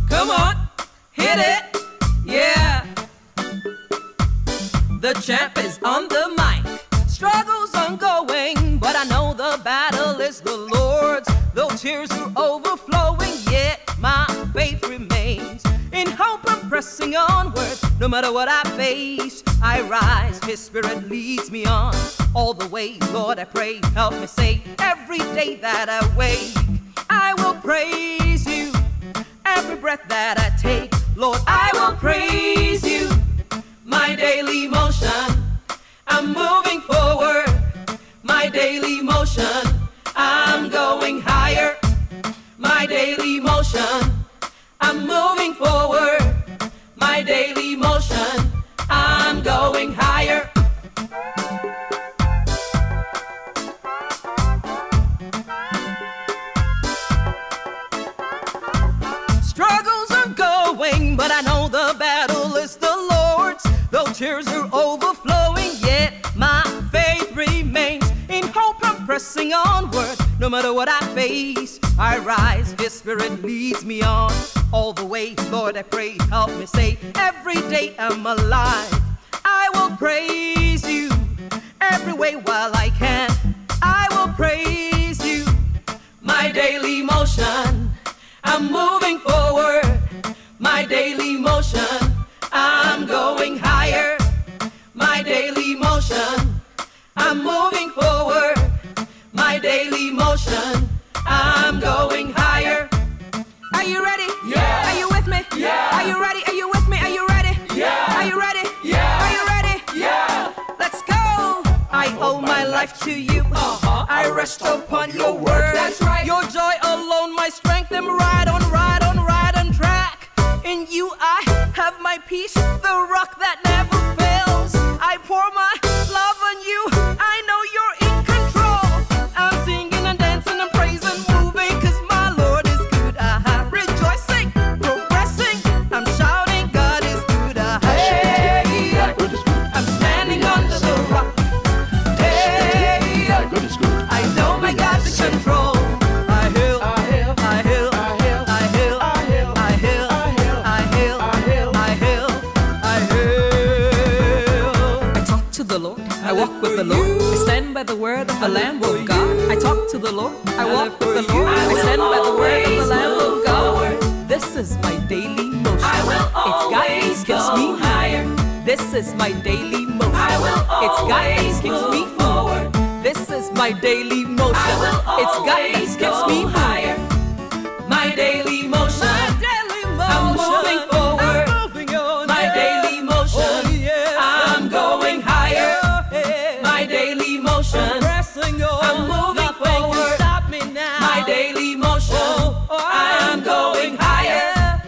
Come on, hit it, yeah. The champ is on the mic. Struggle's ongoing, but I know the battle is the Lord's. Though tears are overflowing, yet my faith remains. In hope I'm pressing onward. No matter what I face, I rise. His spirit leads me on. All the way, Lord, I pray. Help me say, every day that I wake, I will praise you. Every breath that I take, Lord, I will praise you. My daily motion, I'm moving forward. My daily motion, I'm going higher. My daily motion, I'm moving forward. My daily motion, I'm going higher. Struggles are going, but I know the battle is the Lord's. Though tears are overflowing, yet my faith remains. In hope I'm pressing onward. No matter what I face, I rise. His spirit leads me on. All the way, Lord, I pray. Help me say, every day I'm alive. I will praise you every way while I can. I will praise you. My daily motion, I'm moving forward. My daily motion, I'm going higher. My daily motion, I'm moving forward. My daily motion, I'm going higher. Are you ready? Yeah. Are you with me? Yeah. Are you ready? Are you with me? Are you ready? Yeah. Are you ready? Yeah. Are you ready? Yeah. Let's go. I owe my life to you. I rest upon your word. That's right. Your joy alone, my strength. I'm right on track. In you I have my peace, the rock that never fails. I pour my love on you. I know you're in control. I'm singing and dancing and praising, moving, 'cause my Lord is good. Rejoicing, progressing. I'm shouting, God is good. Hey, I'm standing under the rock. Hey, I know my God's in control. I hail, I hail, I hail, I hail, I hail, I hail, I hail, I hail, I hail, I hail, I hail, I hail. I talk to the Lord, I walk with the Lord. I stand by the word of the Lamb of God. I talk to the Lord, I walk with the Lord. I stand by the word of the Lamb of God. This is my daily motion. It's guidance keeps me higher. This is my daily motion. It's guidance keeps me forward. This is my daily motion. It's guidance keeps me higher. My daily motion. I'm moving forward. My daily motion. I'm going higher. My daily motion. I'm moving forward. My daily motion. I'm going higher.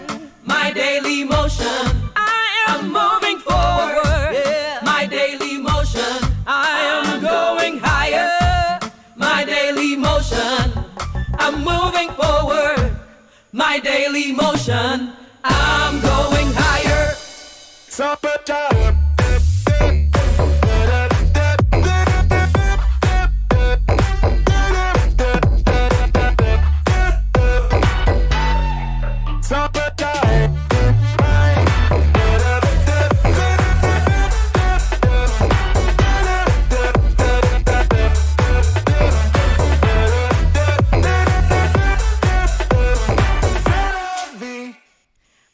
My daily motion. I'm moving forward. My daily motion. I am going higher. My daily motion. I'm moving forward. My daily motion. I'm going higher. Supper time. Supper time.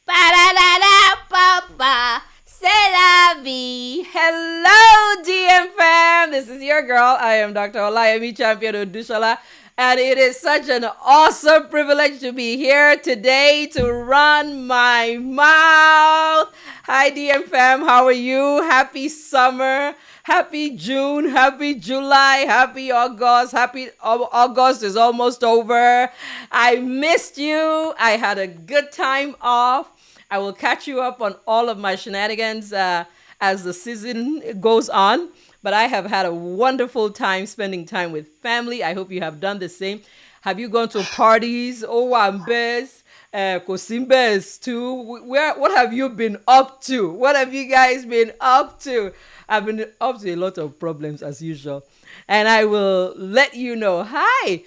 Ba-da-da-da-ba-ba. C'est la vie. Hello, DM fam. This is your girl. I am Dr. Olayemi Champion Odushola. And it is such an awesome privilege to be here today to run my mouth. Hi, DM fam. How are you? Happy summer. Happy June. Happy July. Happy August. Happy August is almost over. I missed you. I had a good time off. I will catch you up on all of my shenanigans as the season goes on. But I have had a wonderful time spending time with family. I hope you have done the same. Have you gone to parties, Owambes, Kosimbes too? What have you been up to? What have you guys been up to? I've been up to a lot of problems as usual. and I will let you know. Hi,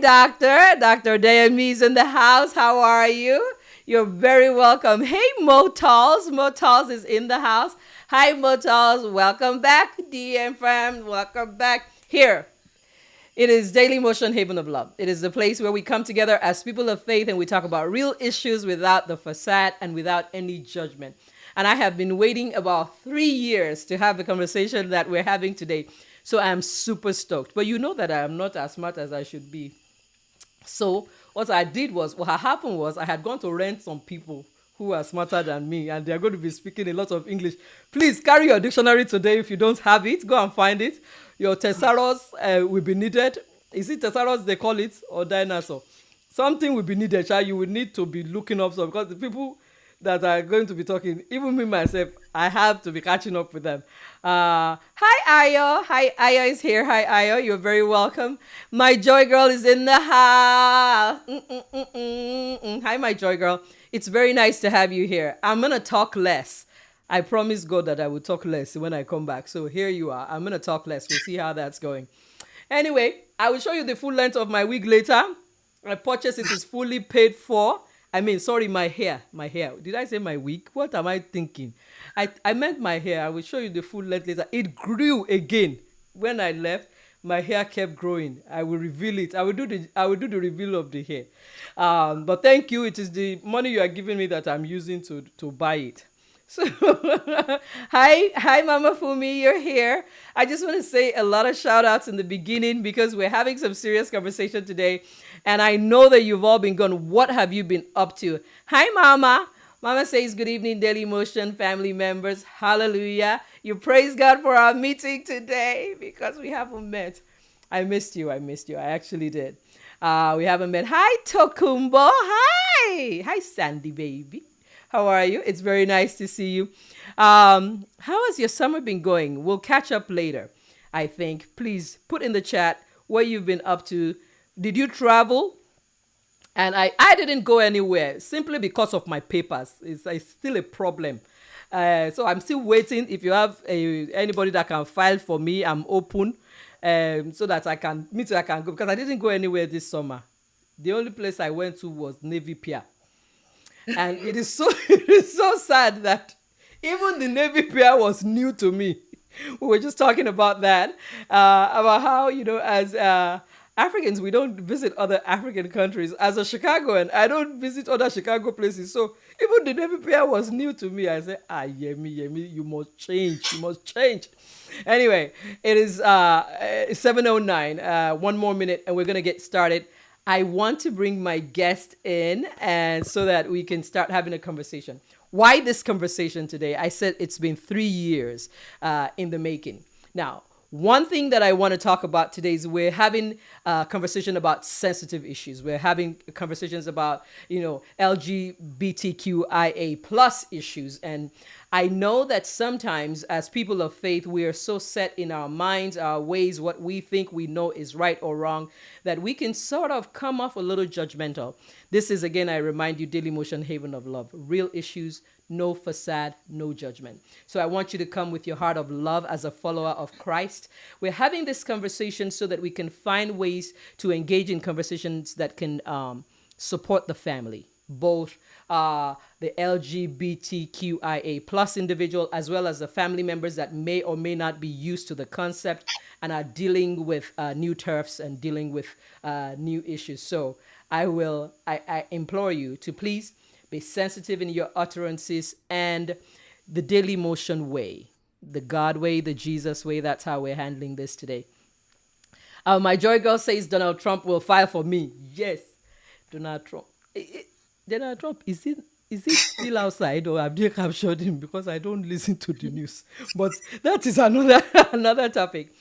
Doctor. Dr. Dayami's in the house. How are you? You're very welcome. Hey, Motals. Motals is in the house. Hi, Motals. Welcome back, DM fam. Welcome back. Here, it is Daily Motion Haven of Love. It is the place where we come together as people of faith and we talk about real issues without the facade and without any judgment. And I have been waiting about 3 years to have the conversation that we're having today. So I'm super stoked. But you know that I am not as smart as I should be. So what had happened was I had gone to rent some people who are smarter than me and they're going to be speaking a lot of English. Please carry your dictionary today if you don't have it. Go and find it. Your thesaurus will be needed. Is it thesaurus they call it or dinosaur? Something will be needed, child. You will need to be looking up some because the people that are going to be talking, even me myself, I have to be catching up with them. Hi Ayo. Hi Ayo is here. Hi Ayo. You're very welcome. My joy girl is in the house. Hi my joy girl. It's very nice to have you here. I'm gonna talk less. I promise God that I will talk less when I come back. So here you are. I'm gonna talk less. We'll see how that's going. Anyway, I will show you the full length of my wig later. My purchase is fully paid for. I mean, sorry, my hair. My hair. Did I say my wig? What am I thinking? I meant my hair. I will show you the full length later. It grew again. When I left, my hair kept growing. I will reveal it. I will do the reveal of the hair. But thank you. It is the money you are giving me that I'm using to buy it. So hi Mama Fumi, you're here. I just want to say a lot of shout outs in the beginning because we're having some serious conversation today. And I know that you've all been gone. What have you been up to? Hi Mama. Mama says good evening, Daily Motion family members. Hallelujah. You praise God for our meeting today because we haven't met. I missed you. I actually did. We haven't met. Hi Tokumbo. Hi Sandy baby. How are you? It's very nice to see you. How has your summer been going? We'll catch up later, I think. Please put in the chat what you've been up to. Did you travel? And I didn't go anywhere simply because of my papers. It's still a problem. So I'm still waiting. If you have anybody that can file for me, I'm open so that I can go because I didn't go anywhere this summer. The only place I went to was Navy Pier. And it is so sad that even the Navy Pier was new to me. We were just talking about that, about how, as Africans, we don't visit other African countries. As a Chicagoan, I don't visit other Chicago places. So even the Navy Pier was new to me. I said, Yemi, you must change. Anyway, it is 7:09, 1 more minute, and we're going to get started. I want to bring my guest in and so that we can start having a conversation. Why this conversation today? I said it's been 3 years in the making. Now, one thing that I want to talk about today is we're having a conversation about sensitive issues. We're having conversations about, LGBTQIA plus issues. And I know that sometimes as people of faith, we are so set in our minds, our ways, what we think we know is right or wrong, that we can sort of come off a little judgmental. This is, again, I remind you, Daily Motion Haven of Love. Real issues, no facade, no judgment. So I want you to come with your heart of love as a follower of Christ. We're having this conversation so that we can find ways to engage in conversations that can support the family, both the LGBTQIA plus individual as well as the family members that may or may not be used to the concept and are dealing with new turfs and dealing with new issues. So I implore you to please be sensitive in your utterances and the Daily Motion way, the God way, the Jesus way. That's how we're handling this today. My joy girl says Donald Trump will file for me. Yes, Donald Trump. Donald Trump, is it still outside or have they captured him? Because I don't listen to the news. But that is another topic.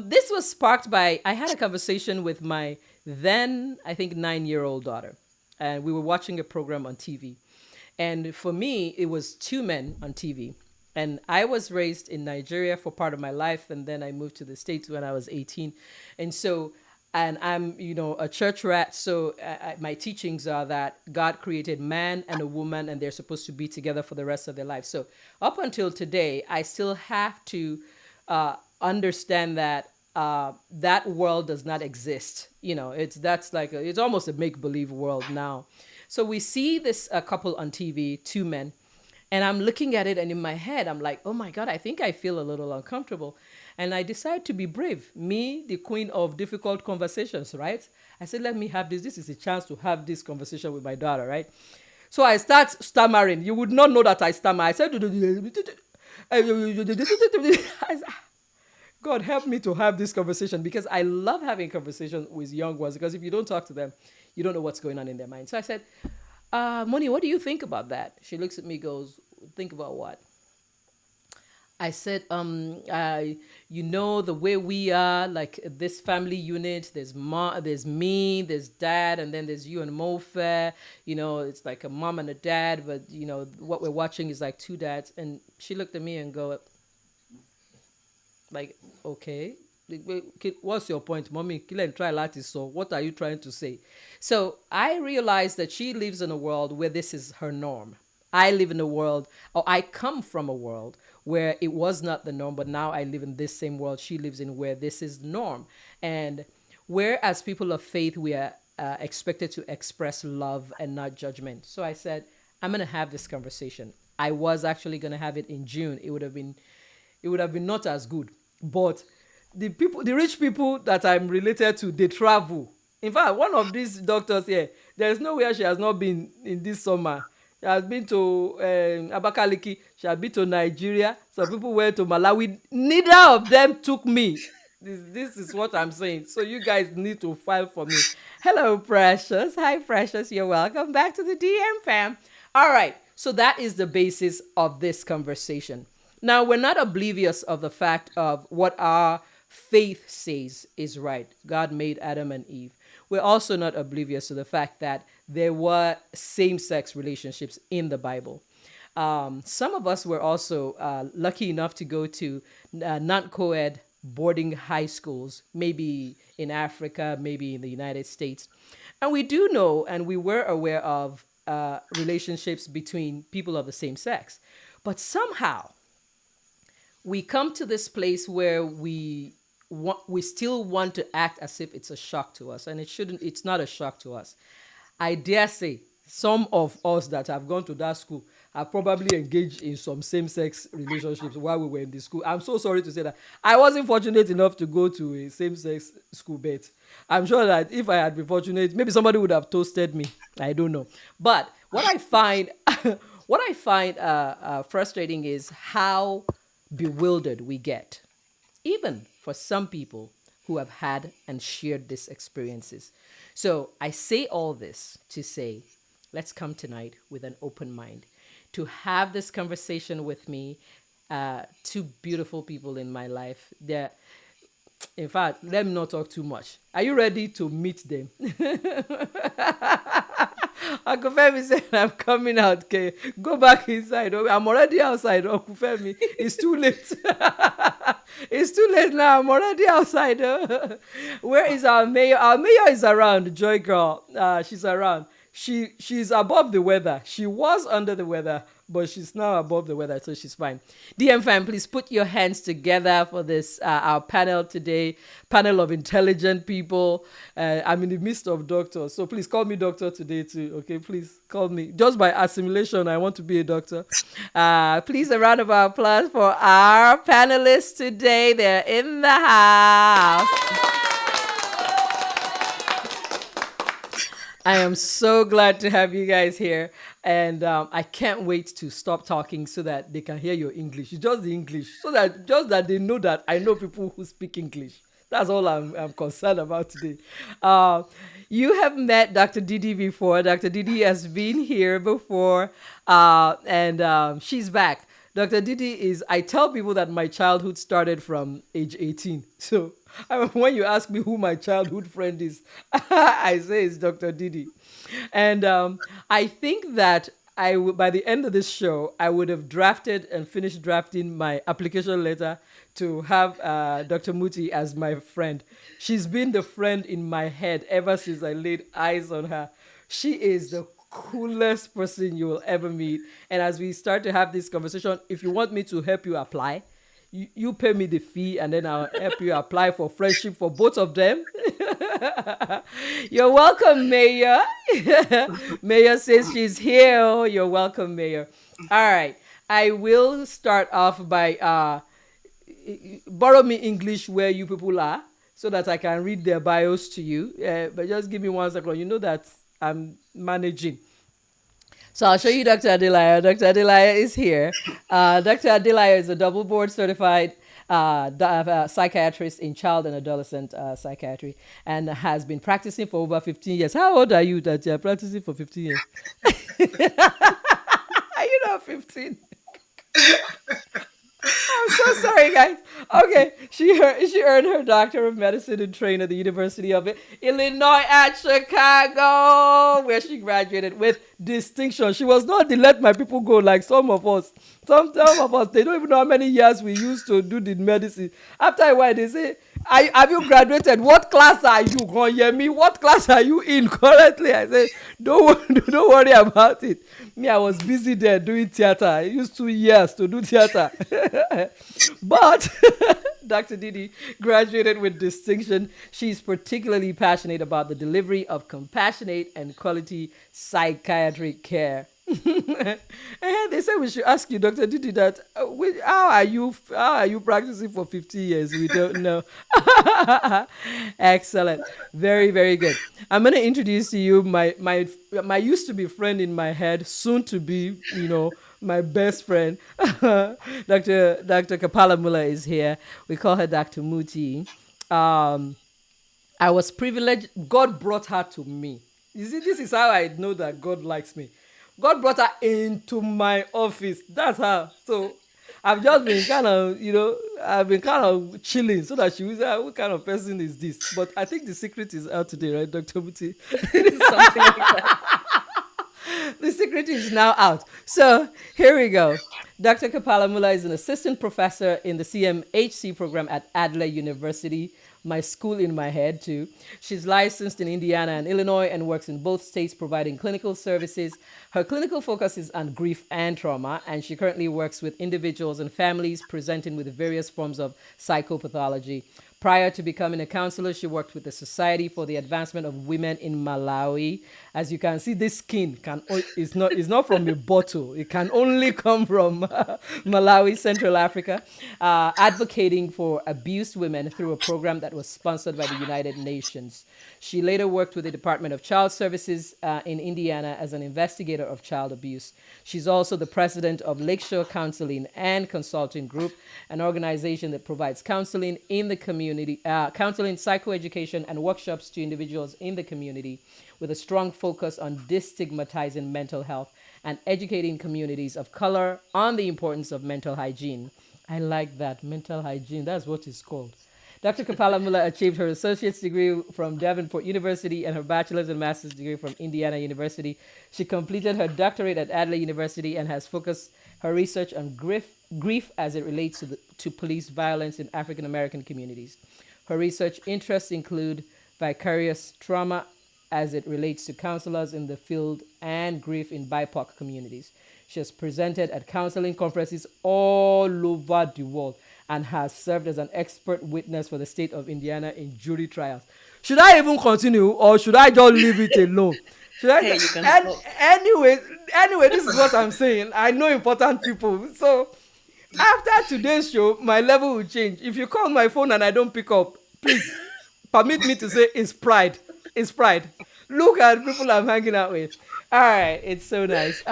This was sparked by, I had a conversation with my then, I think, 9-year-old daughter. And we were watching a program on TV. And for me, it was two men on TV. And I was raised in Nigeria for part of my life. And then I moved to the States when I was 18. And I'm, a church rat. So my teachings are that God created man and a woman and they're supposed to be together for the rest of their life. So up until today, I still have to understand that that world does not exist. It's almost a make believe world now. So we see this couple on TV, two men, and I'm looking at it, and in my head, I'm like, oh my God, I think I feel a little uncomfortable. And I decide to be brave. Me, the queen of difficult conversations, right? I said, let me have this. This is a chance to have this conversation with my daughter, right? So I start stammering. You would not know that I stammer. I said, God, help me to have this conversation, because I love having conversations with young ones, because if you don't talk to them, you don't know what's going on in their mind. So I said, Moni, what do you think about that? She looks at me, goes, think about what? I said, the way we are, like this family unit, there's me, there's dad, and then there's you and Mofa. It's like a mom and a dad, but what we're watching is like two dads. And she looked at me and go, like, okay, what's your point, mommy? So what are you trying to say? So I realized that she lives in a world where this is her norm. I live in a world, or I come from a world where it was not the norm, but now I live in this same world she lives in, where this is the norm. And where, as people of faith, we are expected to express love and not judgment. So I said, I'm going to have this conversation. I was actually going to have it in June. It would have been not as good. But the rich people that I'm related to, they travel. In fact, one of these doctors here, there's nowhere she has not been in this summer. She has been to Abakaliki. She has been to Nigeria. Some people went to Malawi. Neither of them took me. This is what I'm saying. So you guys need to file for me. Hello, Precious. Hi, Precious. You're welcome back to the DM fam. All right. So that is the basis of this conversation. Now, we're not oblivious of the fact of what our faith says is right. God made Adam and Eve. We're also not oblivious to the fact that there were same-sex relationships in the Bible. Some of us were also lucky enough to go to non-co-ed boarding high schools, maybe in Africa, maybe in the United States. And we do know, and we were aware of relationships between people of the same sex. But somehow, we come to this place where we still want to act as if it's a shock to us, and it's not a shock to us. I dare say some of us that have gone to that school have probably engaged in some same-sex relationships while we were in the school. I'm so sorry to say that. I wasn't fortunate enough to go to a same-sex school, but I'm sure that if I had been fortunate, maybe somebody would have toasted me. I don't know. But what I find frustrating is how bewildered we get, even for some people who have had and shared these experiences. So I say all this to say, let's come tonight with an open mind to have this conversation with me. Two beautiful people in my life. In fact, let me not talk too much. Are you ready to meet them? Uncle Femi said, I'm coming out. Okay, go back inside. I'm already outside, Uncle Femi. It's too late. It's too late now. I'm already outside. Where is our mayor? Our mayor is around, Joy Girl. She's around. She's above the weather. She was under the weather, but she's now above the weather, so she's fine. DM fam, please put your hands together for this, our panel today, panel of intelligent people. I'm in the midst of doctors, so please call me doctor today too, okay? Please call me. Just by assimilation, I want to be a doctor. Please, a round of applause for our panelists today. They're in the house. I am so glad to have you guys here. And I can't wait to stop talking so that they can hear your English. It's just the English. So that just that they know that I know people who speak English. That's all I'm concerned about today. You have met Dr. Didi before. Dr. Didi has been here before. And she's back. Dr. Didi I tell people that my childhood started from age 18. So when you ask me who my childhood friend is, I say it's Dr. Didi. And I think that by the end of this show, I would have drafted and finished drafting my application letter to have Dr. Muti as my friend. She's been the friend in my head ever since I laid eyes on her. She is the coolest person you will ever meet. And as we start to have this conversation, if you want me to help you apply, you pay me the fee, and then I'll help you apply for friendship for both of them. You're welcome, Mayor. Mayor says she's here. Oh, you're welcome, Mayor. All right. I will start off by borrow me English where you people are so that I can read their bios to you. But just give me 1 second. You know that I'm managing. So I'll show you Dr. Adelaya. Dr. Adelaya is here. Dr. Adelaya is a double board certified psychiatrist in child and adolescent psychiatry and has been practicing for over 15 years. How old are you that you're practicing for 15 years? Are you not 15? I'm so sorry, guys. Okay, she earned her Doctor of Medicine and trained at the University of Illinois at Chicago, where she graduated with distinction. She was not the let my people go like some of us. Some of us, they don't even know how many years we used to do the medicine. After a while, they say, have you graduated? What class are you? Going hear me? What class are you in currently? I say, don't worry about it. Me, I was busy there doing theater. I used 2 years to do theater. But Dr. Didi graduated with distinction. She's particularly passionate about the delivery of compassionate and quality psychiatric care. And they said we should ask you, Dr. Didi, that how are you practicing for 50 years? We don't know. Excellent. Very, very good. I'm going to introduce to you my used to be friend in my head, soon to be, my best friend. Dr. Kapala Muller is here. We call her Dr. Muti. I was privileged. God brought her to me. You see, this is how I know that God likes me. God brought her into my office. That's how. So I've just been kind of, I've been kind of chilling so that she will say, what kind of person is this? But I think the secret is out today, right, Dr. Muti? Something like that. The secret is now out. So here we go. Dr. Kapala Muller is an assistant professor in the CMHC program at Adler University, my school in my head too. She's licensed in Indiana and Illinois and works in both states providing clinical services. Her clinical focus is on grief and trauma, and she currently works with individuals and families presenting with various forms of psychopathology. Prior to becoming a counselor, she worked with the Society for the Advancement of Women in Malawi. As you can see, this skin is not from a bottle. It can only come from Malawi, Central Africa, advocating for abused women through a program that was sponsored by the United Nations. She later worked with the Department of Child Services in Indiana as an investigator of child abuse. She's also the president of Lakeshore Counseling and Consulting Group, an organization that provides counseling in the community, counseling, psychoeducation, and workshops to individuals in the community with a strong focus on destigmatizing mental health and educating communities of color on the importance of mental hygiene. I like that, mental hygiene. That's what it's called. Dr. Kapala Muller achieved her associate's degree from Davenport University and her bachelor's and master's degree from Indiana University. She completed her doctorate at Adler University and has focused her research on grief as it relates to police violence in African American communities. Her research interests include vicarious trauma as it relates to counselors in the field and grief in BIPOC communities. She has presented at counseling conferences all over the world and has served as an expert witness for the state of Indiana in jury trials. Should I even continue or should I just leave it alone? Should I? Hey, you can stop. Anyway, this is what I'm saying. I know important people. So after today's show, my level will change. If you call my phone and I don't pick up, please permit me to say it's pride. It's pride. Look at people I'm hanging out with. All right, it's so nice.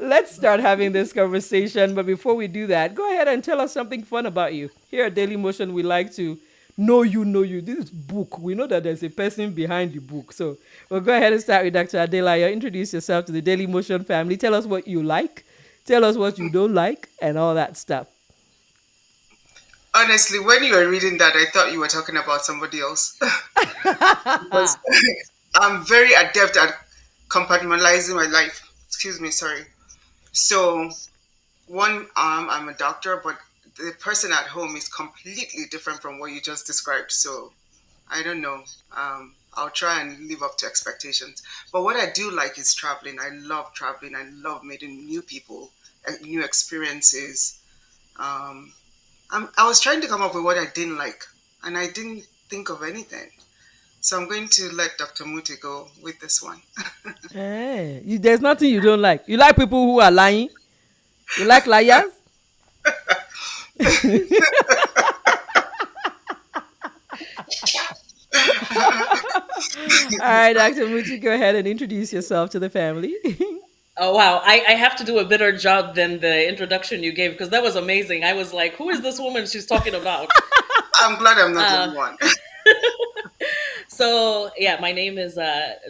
Let's start having this conversation. But before we do that, go ahead and tell us something fun about you. Here at Daily Motion, we like to know you. This book, we know that there's a person behind the book. So we'll go ahead and start with Dr. Adelaya. Introduce yourself to the Daily Motion family. Tell us what you like. Tell us what you don't like and all that stuff. Honestly, when you were reading that, I thought you were talking about somebody else. Because I'm very adept at compartmentalizing my life. Excuse me, sorry. So, I'm a doctor, but the person at home is completely different from what you just described. So, I don't know. I'll try and live up to expectations. But what I do like is traveling. I love traveling. I love meeting new people, new experiences. I was trying to come up with what I didn't like, and I didn't think of anything. So I'm going to let Dr. Muti go with this one. There's nothing you don't like. You like people who are lying. You like liars. All right, Dr. Muchi, go ahead and introduce yourself to the family. Oh wow, I have to do a better job than the introduction you gave because that was amazing. I was like, who is this woman she's talking about? I'm glad I'm not the Uh, only one. so yeah, my name is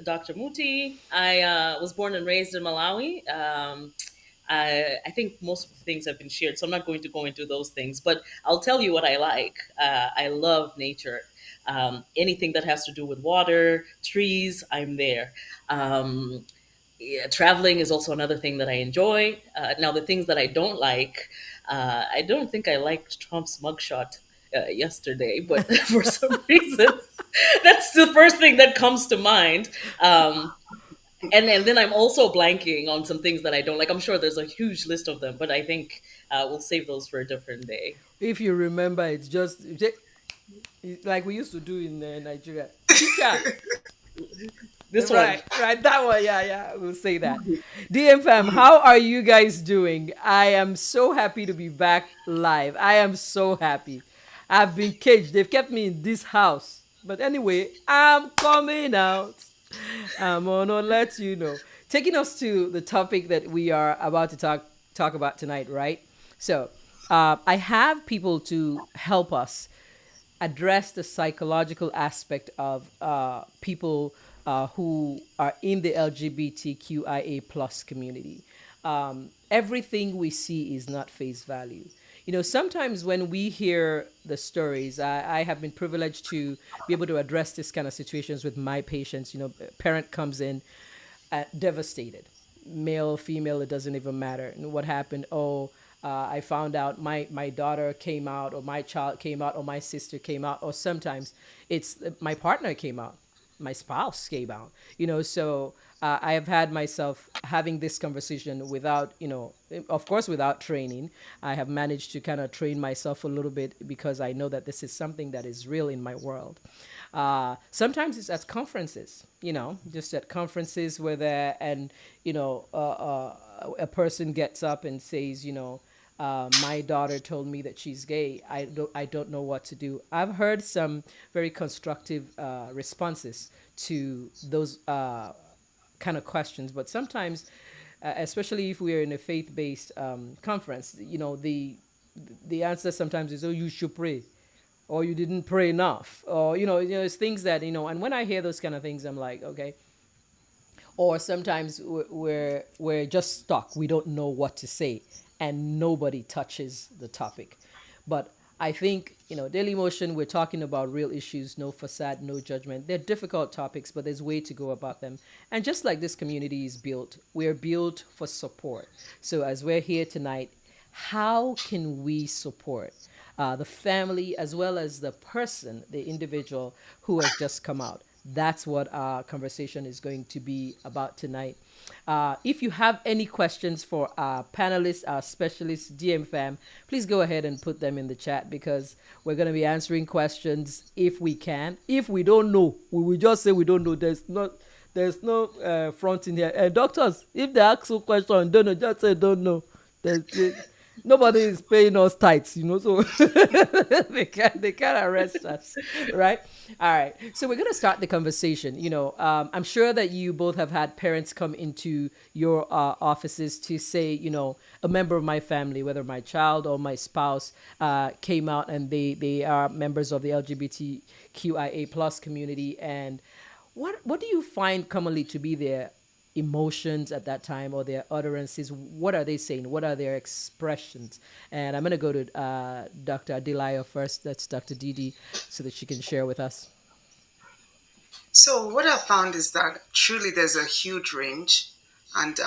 Dr. Muti. I was born and raised in Malawi. I think most of the things have been shared, so I'm not going to go into those things. But I'll tell you what I like. I love nature. Anything that has to do with water, trees, I'm there. Yeah, traveling is also another thing that I enjoy. Now, the things that I don't like, I don't think I liked Trump's mugshot yesterday, but for some reason, that's the first thing that comes to mind. And then I'm also blanking on some things that I don't like. I'm sure there's a huge list of them, but I think we'll save those for a different day. If you remember, it's like we used to do in Nigeria. Teacher. This one. Right, right. That one, yeah, yeah. We'll say that. DM fam, how are you guys doing? I am so happy to be back live. I am so happy. I've been caged. They've kept me in this house. But anyway, I'm coming out. I'm gonna let you know. Taking us to the topic that we are about to talk about tonight, right? So, I have people to help us address the psychological aspect of people who are in the LGBTQIA plus community. Everything we see is not face value. You know, sometimes when we hear the stories, I have been privileged to be able to address this kind of situations with my patients. You know, a parent comes in devastated, male, female, it doesn't even matter. And what happened? Oh, I found out my daughter came out, or my child came out, or my sister came out, or sometimes it's my partner came out, my spouse came out. You know, so I have had myself having this conversation without, you know, of course, without training. I have managed to kind of train myself a little bit because I know that this is something that is real in my world. Sometimes it's at conferences, you know, just at conferences where there, and, you know, a person gets up and says, you know, my daughter told me that she's gay. I don't know what to do. I've heard some very constructive responses to those kind of questions, but sometimes, especially if we're in a faith-based conference, you know, the answer sometimes is, oh, you should pray, or you didn't pray enough, or it's things that, and when I hear those kind of things, I'm like, okay. Or sometimes we're just stuck. We don't know what to say, and nobody touches the topic. But I think, Daily Motion, we're talking about real issues, no facade, no judgment. They're difficult topics, but there's way to go about them. And just like this community is built, we're built for support. So as we're here tonight, how can we support the family as well as the person, the individual who has just come out? That's what our conversation is going to be about tonight. If you have any questions for our panelists, our specialists, DM fam, please go ahead and put them in the chat, because we're going to be answering questions if we can. If we don't know, we will just say we don't know. There's no front in here. And doctors, if they ask you a question, don't know, just say don't know. Nobody is paying us tithes, so they can arrest us, right? All right, so we're gonna start the conversation. I'm sure that you both have had parents come into your offices to say, a member of my family, whether my child or my spouse, came out and they are members of the LGBTQIA plus community. And what do you find commonly to be their emotions at that time, or their utterances? What are they saying? What are their expressions? And I'm going to go to Dr. Adelia first. That's Dr. Didi, so that she can share with us. So what I found is that truly there's a huge range, and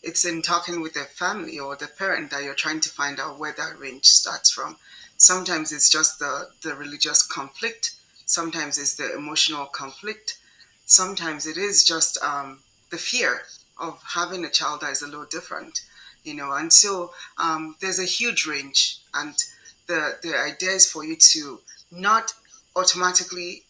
it's in talking with the family or the parent that you're trying to find out where that range starts from. Sometimes it's just the religious conflict. Sometimes it's the emotional conflict. Sometimes it is just the fear of having a child that is a little different, and so there's a huge range, and the idea is for you to not automatically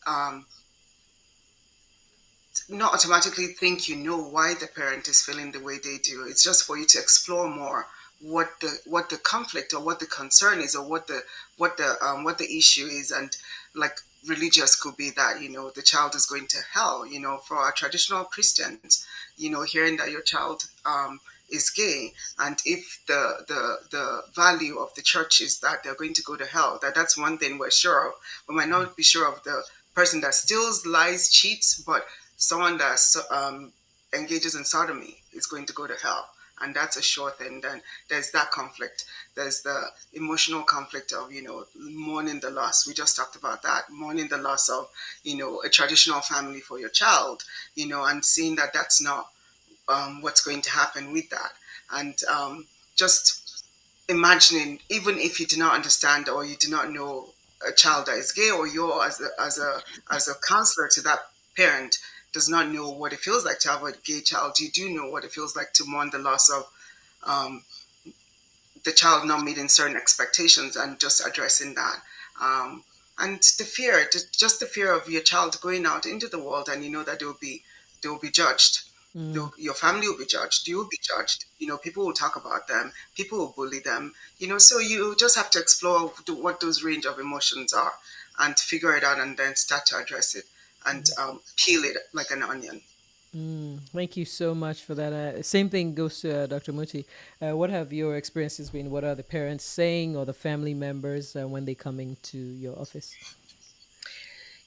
not automatically think you know why the parent is feeling the way they do. It's just for you to explore more what the conflict or what the concern is, or what the issue is. And like, religious could be that, the child is going to hell. For our traditional Christians, hearing that your child is gay, and if the value of the church is that they're going to go to hell, that's one thing we're sure of. We might not be sure of the person that steals, lies, cheats, but someone that engages in sodomy is going to go to hell, and that's a sure thing. Then there's that conflict. There's the emotional conflict of mourning the loss. We just talked about that, mourning the loss of a traditional family for your child, and seeing that that's not what's going to happen with that. And just imagining, even if you do not understand or you do not know a child that is gay, or you're as a counselor to that parent does not know what it feels like to have a gay child, you do know what it feels like to mourn the loss of um, the child not meeting certain expectations, and just addressing that. Um, and the fear, just the fear of your child going out into the world, and that they will be judged. Mm. Your family will be judged. You will be judged. People will talk about them. People will bully them. So you just have to explore what those range of emotions are, and figure it out, and then start to address it, and peel it like an onion. Thank you so much for that. Same thing goes to Dr. Muti. What have your experiences been? What are the parents saying, or the family members when they come into your office?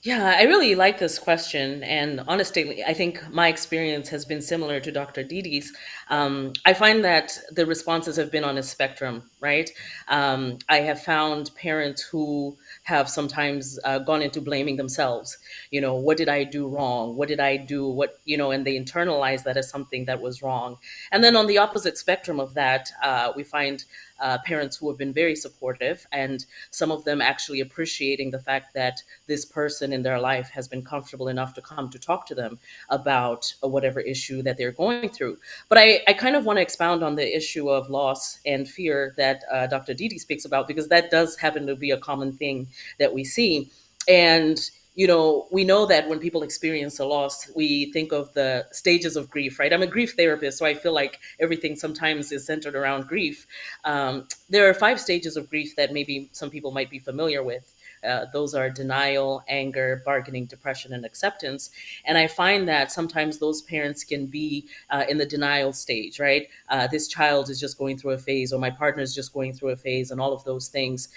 Yeah, I really like this question. And honestly, I think my experience has been similar to Dr. Didi's. I find that the responses have been on a spectrum, right? I have found parents who have sometimes gone into blaming themselves. What did I do wrong? What did I do? And they internalize that as something that was wrong. And then on the opposite spectrum of that, we find parents who have been very supportive, and some of them actually appreciating the fact that this person in their life has been comfortable enough to come to talk to them about whatever issue that they're going through. But I kind of want to expound on the issue of loss and fear that Dr. Didi speaks about, because that does happen to be a common thing that we see. And we know that when people experience a loss, we think of the stages of grief, right? I'm a grief therapist, so I feel like everything sometimes is centered around grief. There are 5 stages of grief that maybe some people might be familiar with. Those are denial, anger, bargaining, depression, and acceptance. And I find that sometimes those parents can be in the denial stage, right? This child is just going through a phase, or my partner is just going through a phase, and all of those things.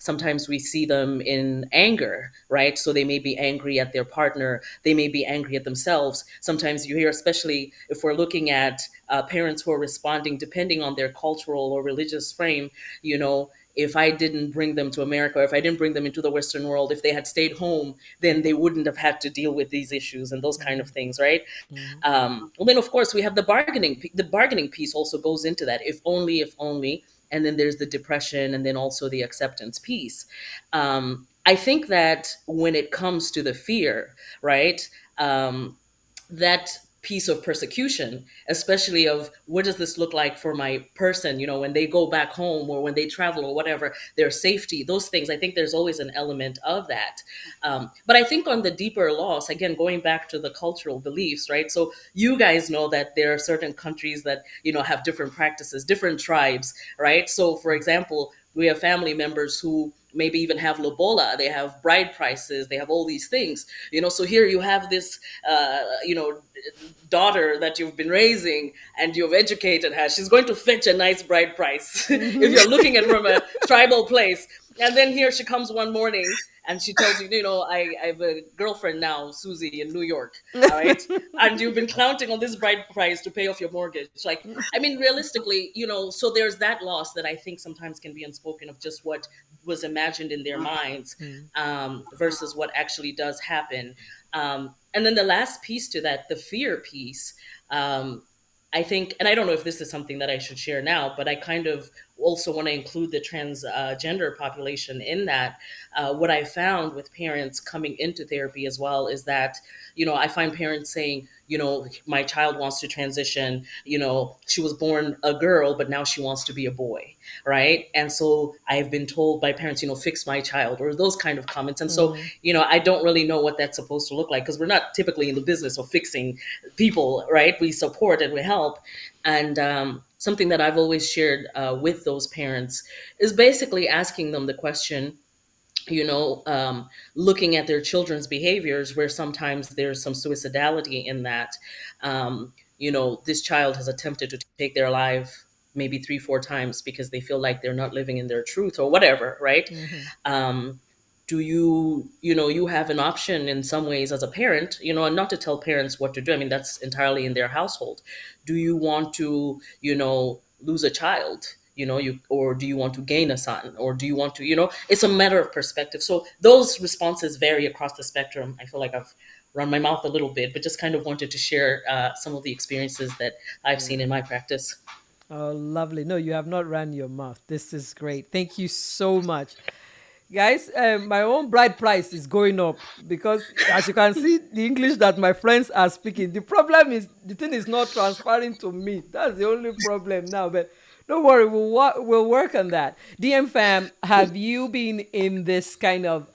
Sometimes we see them in anger, right? So they may be angry at their partner, they may be angry at themselves. Sometimes you hear, especially if we're looking at parents who are responding depending on their cultural or religious frame, if I didn't bring them to America, or if I didn't bring them into the Western world, if they had stayed home, then they wouldn't have had to deal with these issues and those kind of things, right? Mm. Well, then of course we have the bargaining. The bargaining piece also goes into that. If only, and then there's the depression, and then also the acceptance piece. I think that when it comes to the fear, right? That piece of persecution, especially of what does this look like for my person, when they go back home or when they travel or whatever, their safety, those things. I think there's always an element of that. But I think on the deeper loss, again, going back to the cultural beliefs, right? So you guys know that there are certain countries that, have different practices, different tribes, right? So for example, we have family members who maybe even have lobola, they have bride prices, they have all these things, so here you have this daughter that you've been raising and you've educated her. She's going to fetch a nice bride price if you're looking at it from a tribal place. And then here she comes one morning and she tells you, I have a girlfriend now, Susie, in New York. All right. And you've been counting on this bride price to pay off your mortgage. Like, I mean, realistically, so there's that loss that I think sometimes can be unspoken, of just what was imagined in their minds versus what actually does happen. And then the last piece to that, the fear piece, I think, and I don't know if this is something that I should share now, but I kind of also want to include the transgender population in that. What I found with parents coming into therapy as well is that, I find parents saying, my child wants to transition. She was born a girl, but now she wants to be a boy, right? And so I've been told by parents, fix my child, or those kind of comments. And so, Mm. I don't really know what that's supposed to look like, because we're not typically in the business of fixing people, right? We support and we help. And something that I've always shared with those parents is basically asking them the question, you know, looking at their children's behaviors, where sometimes there's some suicidality in that. This child has attempted to take their life maybe 3 4 times because they feel like they're not living in their truth or whatever, right? Mhm. um, do you have an option in some ways as a parent, and not to tell parents what to do, I mean, that's entirely in their household. Do you want to, lose a child, or do you want to gain a son, or do you want to, it's a matter of perspective. So those responses vary across the spectrum. I feel like I've run my mouth a little bit, but just kind of wanted to share some of the experiences that I've seen in my practice. Oh, lovely. No, you have not ran your mouth. This is great. Thank you so much. Guys, my own bride price is going up because, as you can see, the English that my friends are speaking, the problem is the thing is not transferring to me. That's the only problem now. But don't worry, we'll work on that. DM fam, have you been in this kind of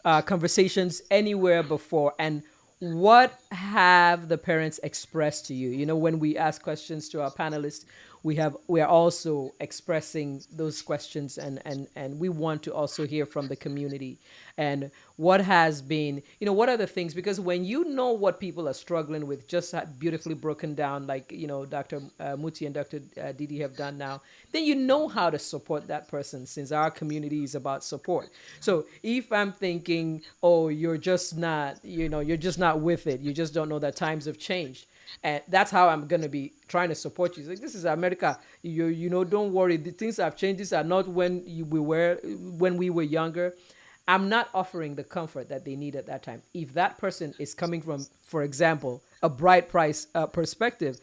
conversations anywhere before? And what have the parents expressed to you? When we ask questions to our panelists, we are also expressing those questions, and we want to also hear from the community. And what has been, what are the things, because when you know what people are struggling with, just beautifully broken down, like Dr. Muti and Dr. Didi have done now, then you know how to support that person, since our community is about support. So if I'm thinking, oh, you're just not with it, you just don't know that times have changed, and that's how I'm gonna be trying to support you. It's like, this is America. Don't worry. The things have changed. These are not when we were younger. I'm not offering the comfort that they need at that time. If that person is coming from, for example, a bright price perspective,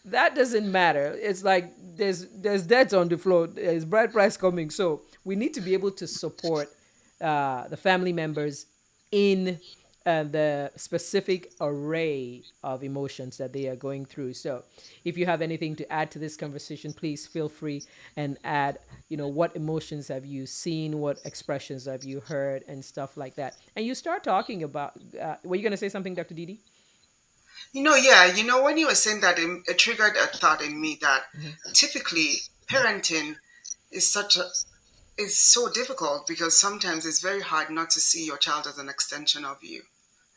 that doesn't matter. It's like there's debt on the floor. There's bright price coming. So we need to be able to support the family members in the specific array of emotions that they are going through. So if you have anything to add to this conversation, please feel free and add, what emotions have you seen, what expressions have you heard, and stuff like that. And you start talking about, were you going to say something, Dr. Didi? Yeah, when you were saying that, it triggered a thought in me that Mm-hmm. typically parenting is is so difficult because sometimes it's very hard not to see your child as an extension of you,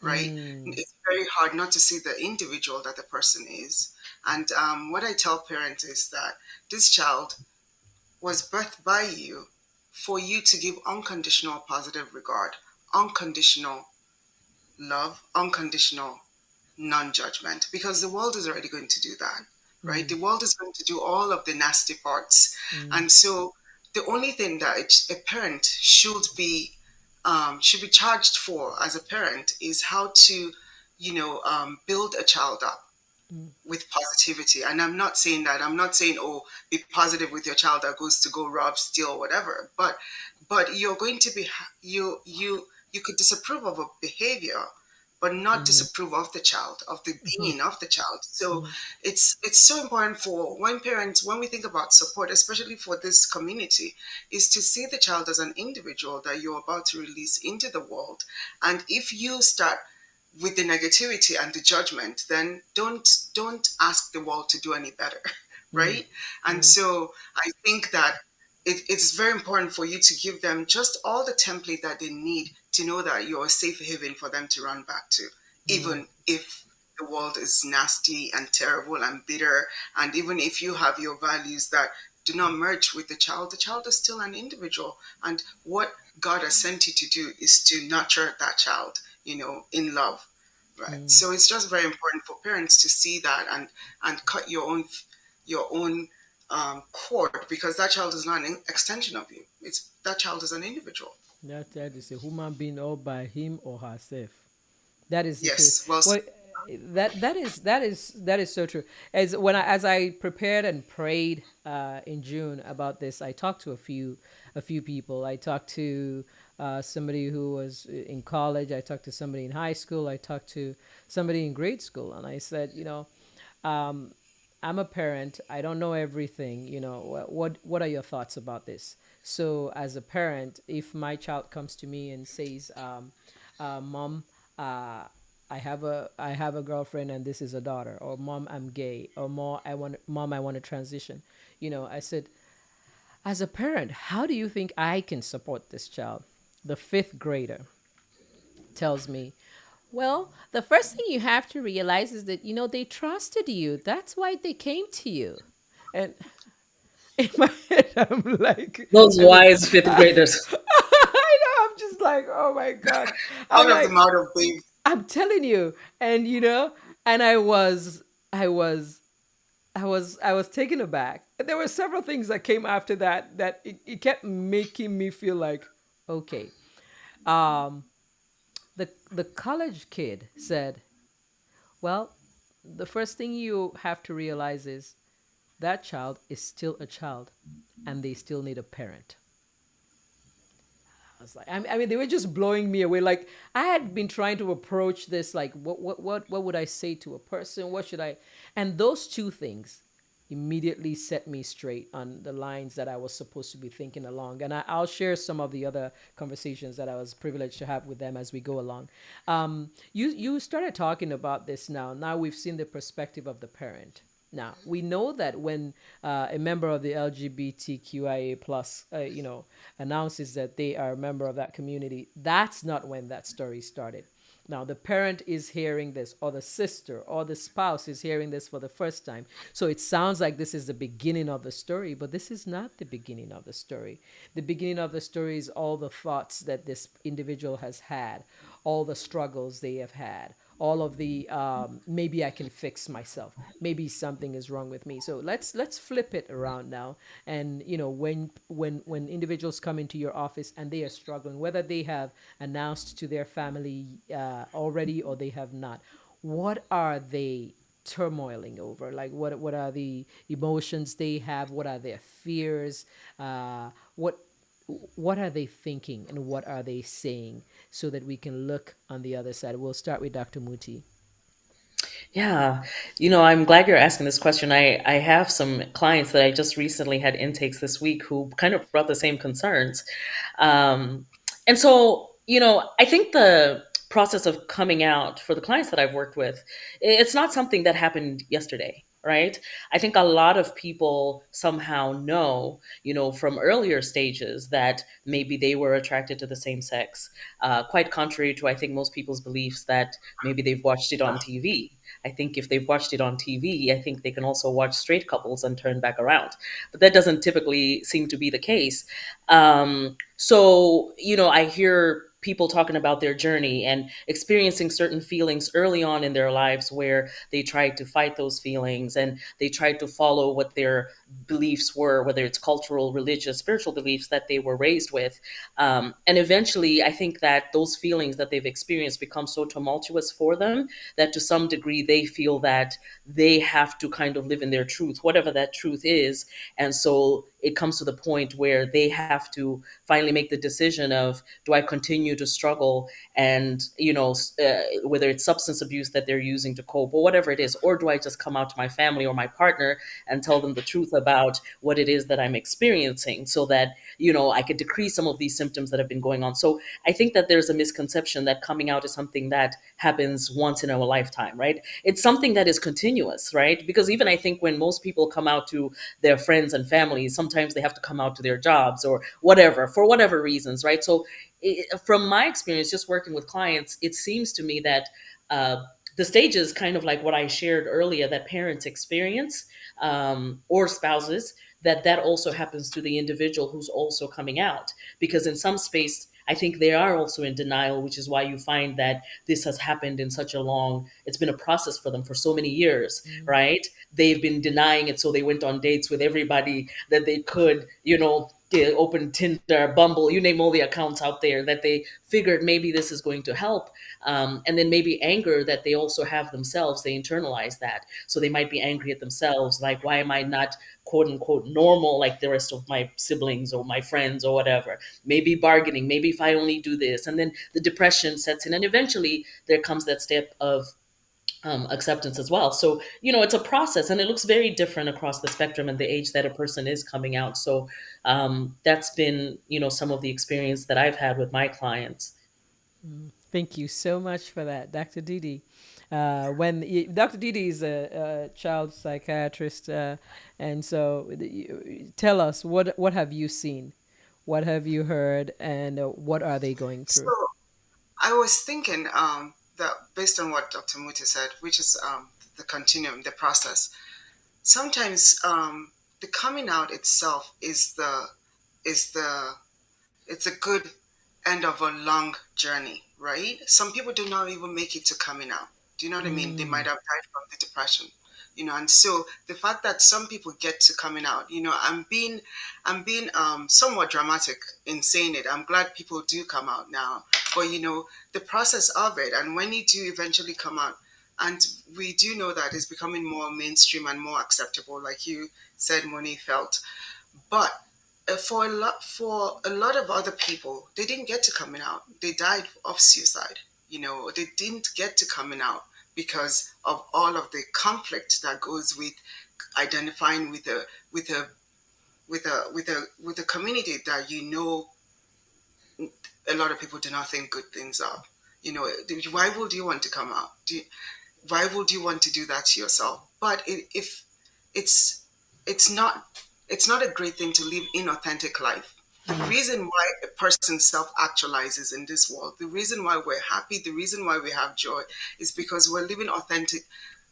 right? Mm, It's very hard not to see the individual that the person is. And what I tell parents is that this child was birthed by you for you to give unconditional positive regard, unconditional love, unconditional non-judgment, because the world is already going to do that, right? mm, The world is going to do all of the nasty parts. mm, And so the only thing that a parent should be charged for as a parent is how to build a child up mm, with positivity. And I'm not saying, oh, be positive with your child that goes to go rob, steal, whatever. But you're going to be you could disapprove of a behavior, but not mm, disapprove of the child, of the mm, being of the child. So mm, it's so important for when we think about support, especially for this community, is to see the child as an individual that you're about to release into the world. And if you start with the negativity and the judgment, then don't ask the world to do any better, mm, right? And mm, so I think that it's very important for you to give them just all the template that they need to know that you're a safe haven for them to run back to, mm, even if the world is nasty and terrible and bitter, and even if you have your values that do not merge with the child is still an individual, and what God has sent you to do is to nurture that child, in love, right? mm. So it's just very important for parents to see that and cut your own cord, because that child is not an extension of you. It's that child is an individual. That is a human being all by him or herself. That is the truth. Yes, well Well, said. That is so true. As I prepared and prayed in June about this, I talked to a few people. I talked to somebody who was in college. I talked to somebody in high school. I talked to somebody in grade school, and I said, um, I'm a parent. I don't know everything. What are your thoughts about this? So, as a parent, if my child comes to me and says, "Mom, I have a girlfriend and this is a daughter," or "Mom, I'm gay," or "Mom, I want to transition," I said, as a parent, how do you think I can support this child? The fifth grader tells me, well, the first thing you have to realize is that, they trusted you. That's why they came to you. And in my head, I'm like, Those I mean, wise fifth graders. I know, I'm just like, oh my God. I'm Out of the like, mouth of babes. I'm telling you. And, and I was taken aback. There were several things that came after that it kept making me feel like, okay. Um, the college kid said, well, the first thing you have to realize is that child is still a child and they still need a parent. I was like, I mean, they were just blowing me away. Like, I had been trying to approach this, like, what would I say to a person? What should I? And those two things immediately set me straight on the lines that I was supposed to be thinking along. And I'll share some of the other conversations that I was privileged to have with them as we go along. You started talking about this now. Now we've seen the perspective of the parent. Now we know that when a member of the LGBTQIA plus, announces that they are a member of that community, that's not when that story started. Now the parent is hearing this, or the sister, or the spouse is hearing this for the first time. So it sounds like this is the beginning of the story, but this is not the beginning of the story. The beginning of the story is all the thoughts that this individual has had, all the struggles they have had, all of the maybe I can fix myself, maybe something is wrong with me. So let's flip it around now. And when individuals come into your office and they are struggling, whether they have announced to their family already or they have not, what are they turmoiling over? Like, what are the emotions they have? What are their fears? What are they thinking and what are they saying, so that we can look on the other side? We'll start with Dr. Muti. Yeah. I'm glad you're asking this question. I have some clients that I just recently had intakes this week who kind of brought the same concerns. Um, and so, I think the process of coming out for the clients that I've worked with, it's not something that happened yesterday. Right. I think a lot of people somehow know, from earlier stages that maybe they were attracted to the same sex, quite contrary to, I think, most people's beliefs that maybe they've watched it on TV. I think if they've watched it on TV, I think they can also watch straight couples and turn back around. But that doesn't typically seem to be the case. So, I hear people talking about their journey and experiencing certain feelings early on in their lives where they tried to fight those feelings and they tried to follow what their beliefs were, whether it's cultural, religious, spiritual beliefs that they were raised with. And eventually, I think that those feelings that they've experienced become so tumultuous for them that to some degree they feel that they have to kind of live in their truth, whatever that truth is. And so it comes to the point where they have to finally make the decision of, do I continue to struggle and, whether it's substance abuse that they're using to cope or whatever it is, or do I just come out to my family or my partner and tell them the truth about what it is that I'm experiencing so that, I could decrease some of these symptoms that have been going on. So I think that there's a misconception that coming out is something that happens once in a lifetime, right? It's something that is continuous, right? Because even I think when most people come out to their friends and families, sometimes they have to come out to their jobs or whatever, for whatever reasons, right? So from my experience, just working with clients, it seems to me that the stage is kind of like what I shared earlier, that parents experience, or spouses, that also happens to the individual who's also coming out. Because in some space, I think they are also in denial, which is why you find that this has happened in such a long, it's been a process for them for so many years, right? They've been denying it. So they went on dates with everybody that they could, they opened Tinder, Bumble, you name all the accounts out there that they figured maybe this is going to help. And then maybe anger that they also have themselves, they internalize that. So they might be angry at themselves, like, why am I not quote unquote normal like the rest of my siblings or my friends or whatever? Maybe bargaining, maybe if I only do this. And then the depression sets in. And eventually there comes that step of acceptance as well. So, it's a process and it looks very different across the spectrum and the age that a person is coming out. So, that's been, some of the experience that I've had with my clients. Thank you so much for that, Dr. Didi. Dr. Didi is a child psychiatrist, and so tell us what have you seen, what have you heard, and what are they going So through? I was thinking that based on what Dr. Muti said, which is the continuum, the process. Sometimes the coming out itself is the it's a good end of a long journey, right? Some people do not even make it to coming out. Do you know what I mean? They might have died from the depression, and so the fact that some people get to coming out, I'm being somewhat dramatic in saying it. I'm glad people do come out now, but the process of it, and when you do eventually come out, and we do know that it's becoming more mainstream and more acceptable, like you said, Moni felt. But for a lot of other people, they didn't get to coming out. They died of suicide. They didn't get to coming out because of all of the conflict that goes with identifying with a community that a lot of people do not think good things of. Why would you want to come out? Why would you want to do that to yourself? But if it's it's not it's not a great thing to live inauthentic life. The reason why a person self actualizes in this world, the reason why we're happy, the reason why we have joy, is because we're living authentic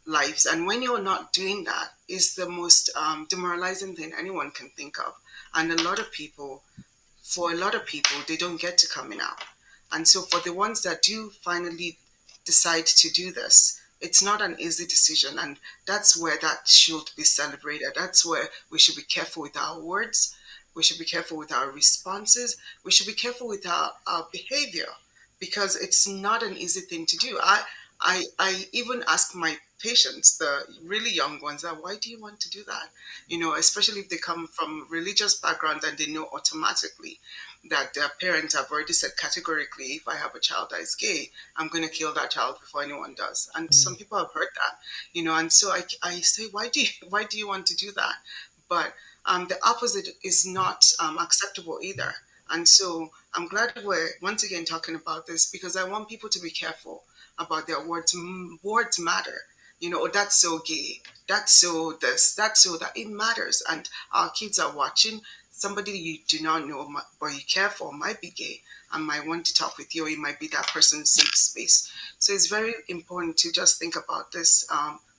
lives. And when you're not doing that, is the most demoralizing thing anyone can think of. And for a lot of people, they don't get to coming out. And so for the ones that do finally decide to do this, it's not an easy decision. And that's where that should be celebrated. That's where we should be careful with our words. We should be careful with our responses. We should be careful with our behavior, because it's not an easy thing to do. I even ask my patients, the really young ones, that why do you want to do that? Especially if they come from religious background and they know automatically that their parents have already said categorically, if I have a child that is gay, I'm going to kill that child before anyone does. And some people have heard that, and so I say, why do you want to do that? But the opposite is not acceptable either. And so I'm glad we're once again talking about this, because I want people to be careful about their words. Words matter. Oh, that's so gay. That's so this. That's so that. It matters. And our kids are watching. Somebody you do not know but you care for might be gay and might want to talk with you. Or it might be that person's safe space. So it's very important to just think about this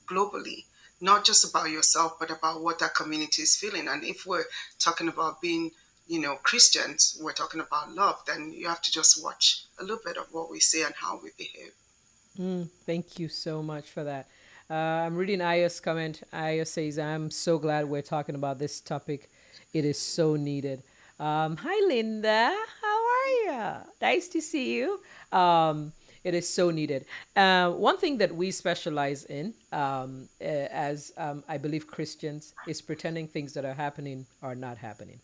globally, not just about yourself, but about what that community is feeling. And if we're talking about being, Christians, we're talking about love, then you have to just watch a little bit of what we say and how we behave. Thank you so much for that. I'm reading Aya's comment. Aya says, I'm so glad we're talking about this topic. It is so needed. Hi, Linda. How are you? Nice to see you. It is so needed. One thing that we specialize in, as I believe Christians, is pretending things that are happening are not happening.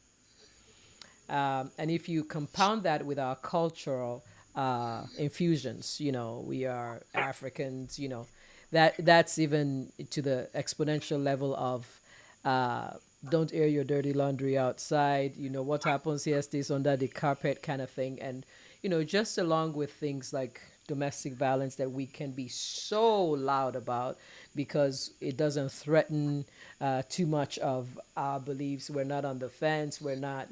And if you compound that with our cultural infusions, we are Africans, that's even to the exponential level of don't air your dirty laundry outside, what happens here stays under the carpet kind of thing. And, just along with things like domestic violence that we can be so loud about because it doesn't threaten too much of our beliefs. We're not on the fence. We're not,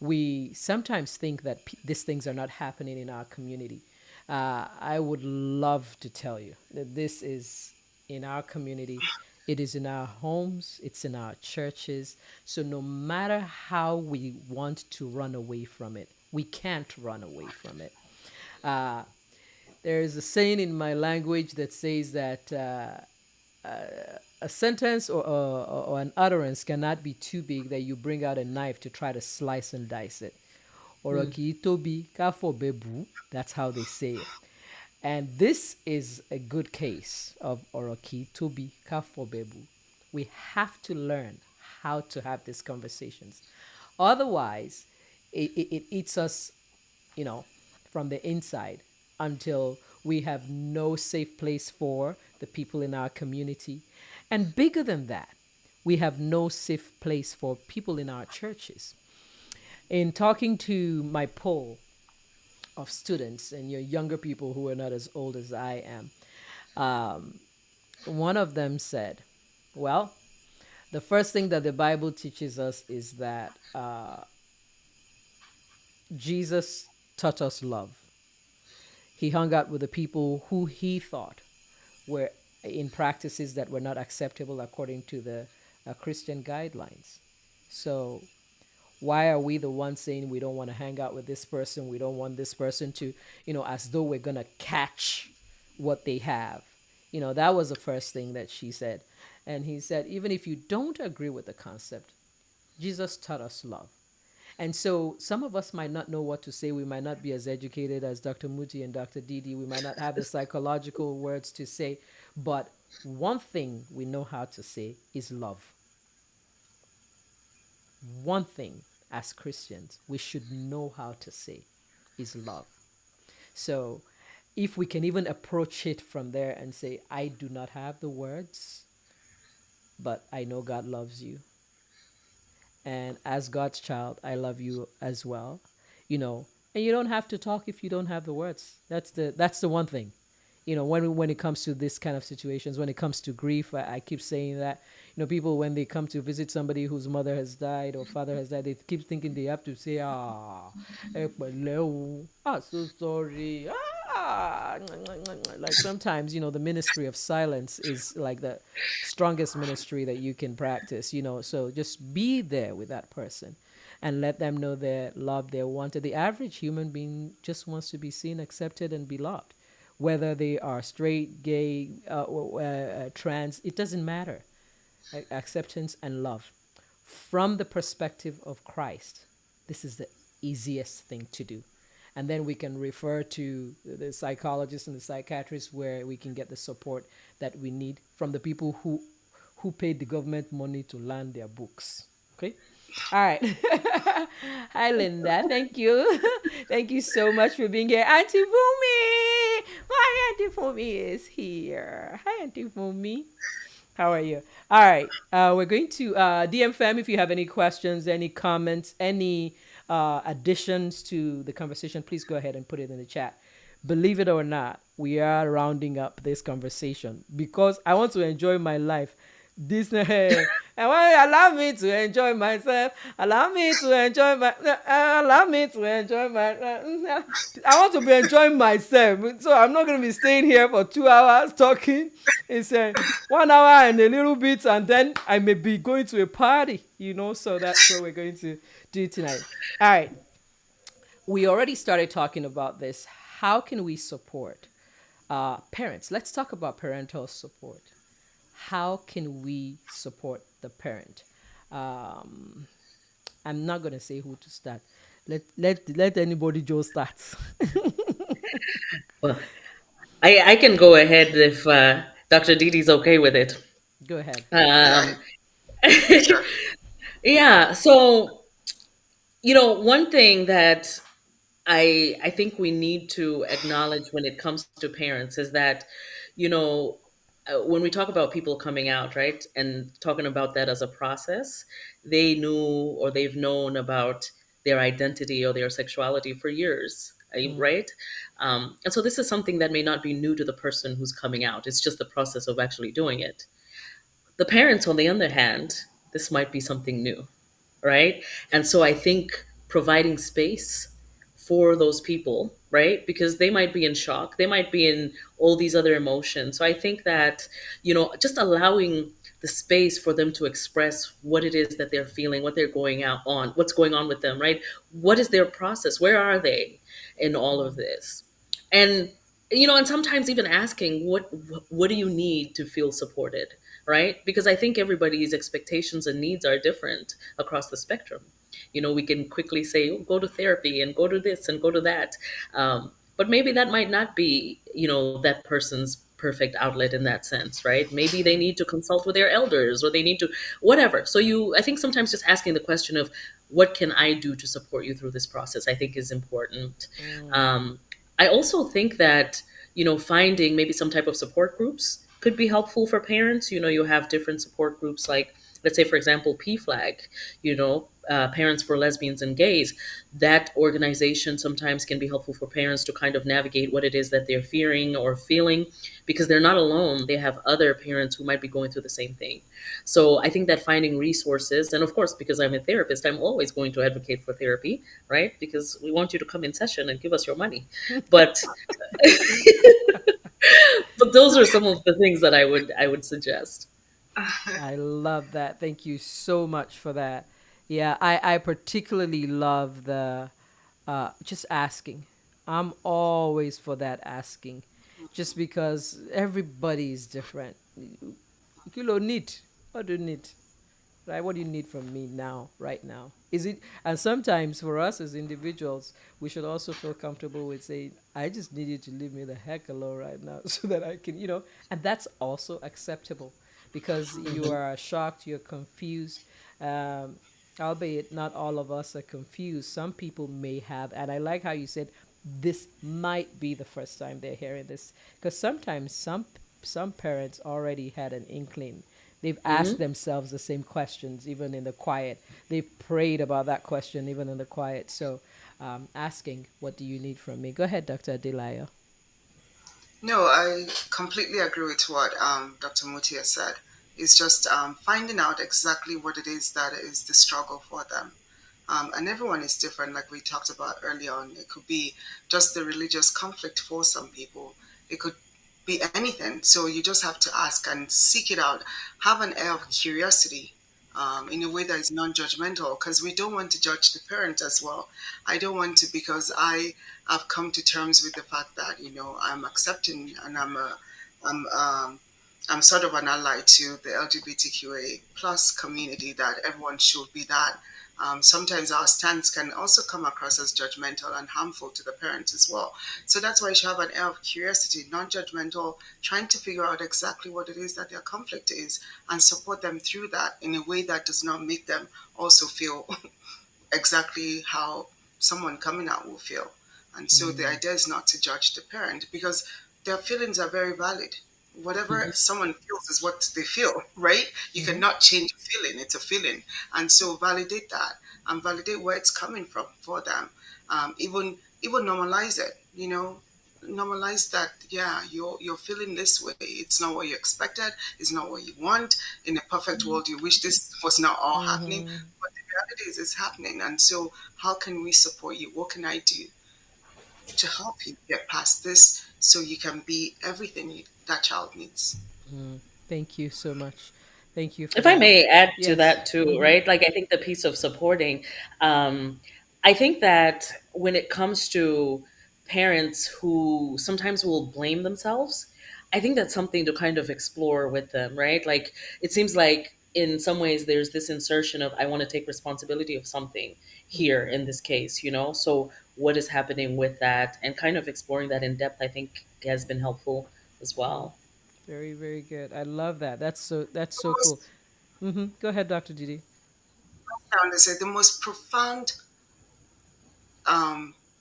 we sometimes think that these things are not happening in our community. I would love to tell you that this is in our community. It is in our homes, it's in our churches. So, no matter how we want to run away from it, we can't run away from it. Uh, there is a saying in my language that says that a sentence or an utterance cannot be too big that you bring out a knife to try to slice and dice it. Oroki tobi kafo bebu. That's how they say it. And this is a good case of oroki tobi kafo bebu. We have to learn how to have these conversations. Otherwise, it eats us, you know, from the inside until we have no safe place for the people in our community. And bigger than that, we have no safe place for people in our churches. In talking to my poll of students and your younger people who are not as old as I am, one of them said, well, the first thing that the Bible teaches us is that Jesus taught us love. He hung out with the people who he thought were in practices that were not acceptable according to the Christian guidelines. So, why are we the ones saying we don't want to hang out with this person? We don't want this person to, as though we're going to catch what they have. That was the first thing that she said. And he said, even if you don't agree with the concept, Jesus taught us love. And so some of us might not know what to say. We might not be as educated as Dr. Muti and Dr. Didi. We might not have the psychological words to say. But one thing we know how to say is love. One thing as Christians we should know how to say is love. So if we can even approach it from there and say, I do not have the words, but I know God loves you. And as God's child, I love you as well. And you don't have to talk if you don't have the words. That's the one thing. When it comes to this kind of situations, when it comes to grief, I keep saying that, people, when they come to visit somebody whose mother has died or father has died, they keep thinking they have to say, so sorry, like sometimes, the ministry of silence is like the strongest ministry that you can practice, so just be there with that person and let them know they're loved, they're wanted. The average human being just wants to be seen, accepted, and be loved. Whether they are straight, gay, trans, it doesn't matter. Acceptance and love. From the perspective of Christ, this is the easiest thing to do. And then we can refer to the psychologists and the psychiatrists where we can get the support that we need from the people who paid the government money to learn their books. Okay? All right. Hi, Linda. Thank you. Thank you so much for being here. Auntie Fumi! My Auntie Fumi is here. Hi, Auntie Fumi. How are you? All right. We're going to DM fam if you have any questions, any comments, any additions to the conversation, please go ahead and put it in the chat. Believe it or not, we are rounding up this conversation because I want to enjoy my life. This and allow me to enjoy myself. Allow me to enjoy my. Allow me to enjoy my. I want to be enjoying myself, so I'm not going to be staying here for 2 hours talking. It's 1 hour and a little bit, and then I may be going to a party. So that's what we're going to do tonight. All right. We already started talking about this. How can we support parents? Let's talk about parental support. How can we support the parent? I'm not going to say who to start. Let anybody just start. Well, I can go ahead if Dr. Didi's okay with it. Go ahead. Sure. Yeah. So, one thing that I think we need to acknowledge when it comes to parents is that, when we talk about people coming out, right, and talking about that as a process, they knew or they've known about their identity or their sexuality for years, right? And so this is something that may not be new to the person who's coming out. It's just the process of actually doing it. The parents, on the other hand, this might be something new, right? And so I think providing space for those people, right? Because they might be in shock, they might be in all these other emotions. So I think that, just allowing the space for them to express what it is that they're feeling, what they're going out on, what's going on with them, right? What is their process? Where are they in all of this? And and sometimes even asking what do you need to feel supported, right? Because I think everybody's expectations and needs are different across the spectrum. We can quickly say, oh, go to therapy and go to this and go to that. But maybe that might not be, that person's perfect outlet in that sense, right? Maybe they need to consult with their elders, or they need to, whatever. So I think sometimes just asking the question of, what can I do to support you through this process, I think is important. Um, I also think that, finding maybe some type of support groups could be helpful for parents. You have different support groups, like, let's say, for example, PFLAG, Parents for Lesbians and Gays. That organization sometimes can be helpful for parents to kind of navigate what it is that they're fearing or feeling, because they're not alone. They have other parents who might be going through the same thing. So I think that finding resources, and of course, because I'm a therapist, I'm always going to advocate for therapy, right? Because we want you to come in session and give us your money. But but those are some of the things that I would suggest. I love that. Thank you so much for that. Yeah, I particularly love the just asking. I'm always for that asking, just because everybody's different. You don't need. What do you need? Right? What do you need from me now, right now? Is it? And sometimes for us as individuals, we should also feel comfortable with saying, "I just need you to leave me the heck alone right now, so that I can, and that's also acceptable, because you are shocked, you're confused. Um, Albeit not all of us are confused. Some people may have, and I like how you said this might be the first time they're hearing this, because sometimes some parents already had an inkling. They've asked Hmm. themselves the same questions even in the quiet. They've prayed about that question even in the quiet. So, asking, "What do you need from me?" Go ahead, Dr. Adelia. No, I completely agree with what Dr. Muti has said. It's just finding out exactly what it is that is the struggle for them. And everyone is different, like we talked about early on. It could be just the religious conflict for some people, it could be anything. So you just have to ask and seek it out. Have an air of curiosity in a way that is non judgmental, because we don't want to judge the parent as well. I don't want to, because I have come to terms with the fact that, I'm accepting, and I'm, I'm sort of an ally to the LGBTQA plus community, that everyone should be that. Sometimes our stance can also come across as judgmental and harmful to the parents as well. So that's why you should have an air of curiosity, non judgmental, trying to figure out exactly what it is that their conflict is, and support them through that in a way that does not make them also feel exactly how someone coming out will feel. And so the idea is not to judge the parent, because their feelings are very valid. Whatever someone feels is what they feel, right? You Mm-hmm. cannot change a feeling, it's a feeling. And so validate that, and validate where it's coming from for them. Even normalize it, normalize that, yeah, you're feeling this way. It's not what you expected, it's not what you want. In a perfect world, you wish this was not all happening, Mm-hmm. but the reality is it's happening. And so how can we support you? What can I do to help you get past this, so you can be everything that child needs? Thank you so much. Thank you for If I that. may add to Yes. that too, Mm-hmm. right? Like, I think the piece of supporting, um, I think that when it comes to parents who sometimes will blame themselves, I think that's something to kind of explore with them, right? Like, it seems like in some ways there's this insertion of, I want to take responsibility of something here in this case, So what is happening with that, and kind of exploring that in depth, I think has been helpful as well. Very, very good. I love that. That's so Most, cool. Mm-hmm. Go ahead, Dr. Didi. I want to say the most profound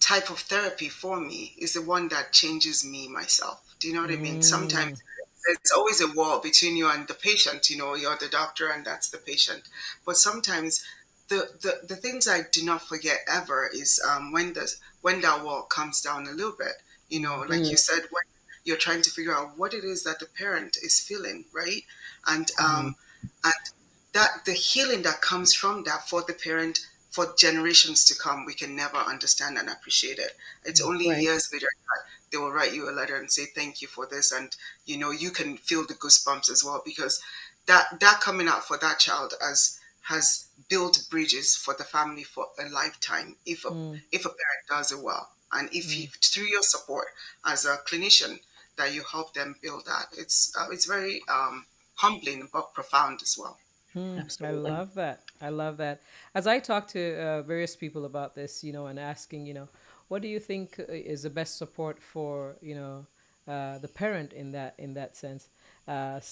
type of therapy for me is the one that changes me myself. Do you know what I mean? Sometimes Mm, there's always a wall between you and the patient. You're the doctor and that's the patient. But sometimes the things I do not forget ever is when that wall comes down a little bit. Like you Mm, said, when you're trying to figure out what it is that the parent is feeling, right? And that the healing that comes from that for the parent, for generations to come, we can never understand and appreciate it. It's only right. years later that they will write you a letter and say thank you for this, and you can feel the goosebumps as well, because that coming out for that child has built bridges for the family for a lifetime, mm, if a parent does it well, and if you, mm. through your support as a clinician, that you help them build that. It's very humbling but profound as well. I Absolutely. love that. I love that. As I talk to various people about this, and asking, what do you think is the best support for, the parent in that sense? And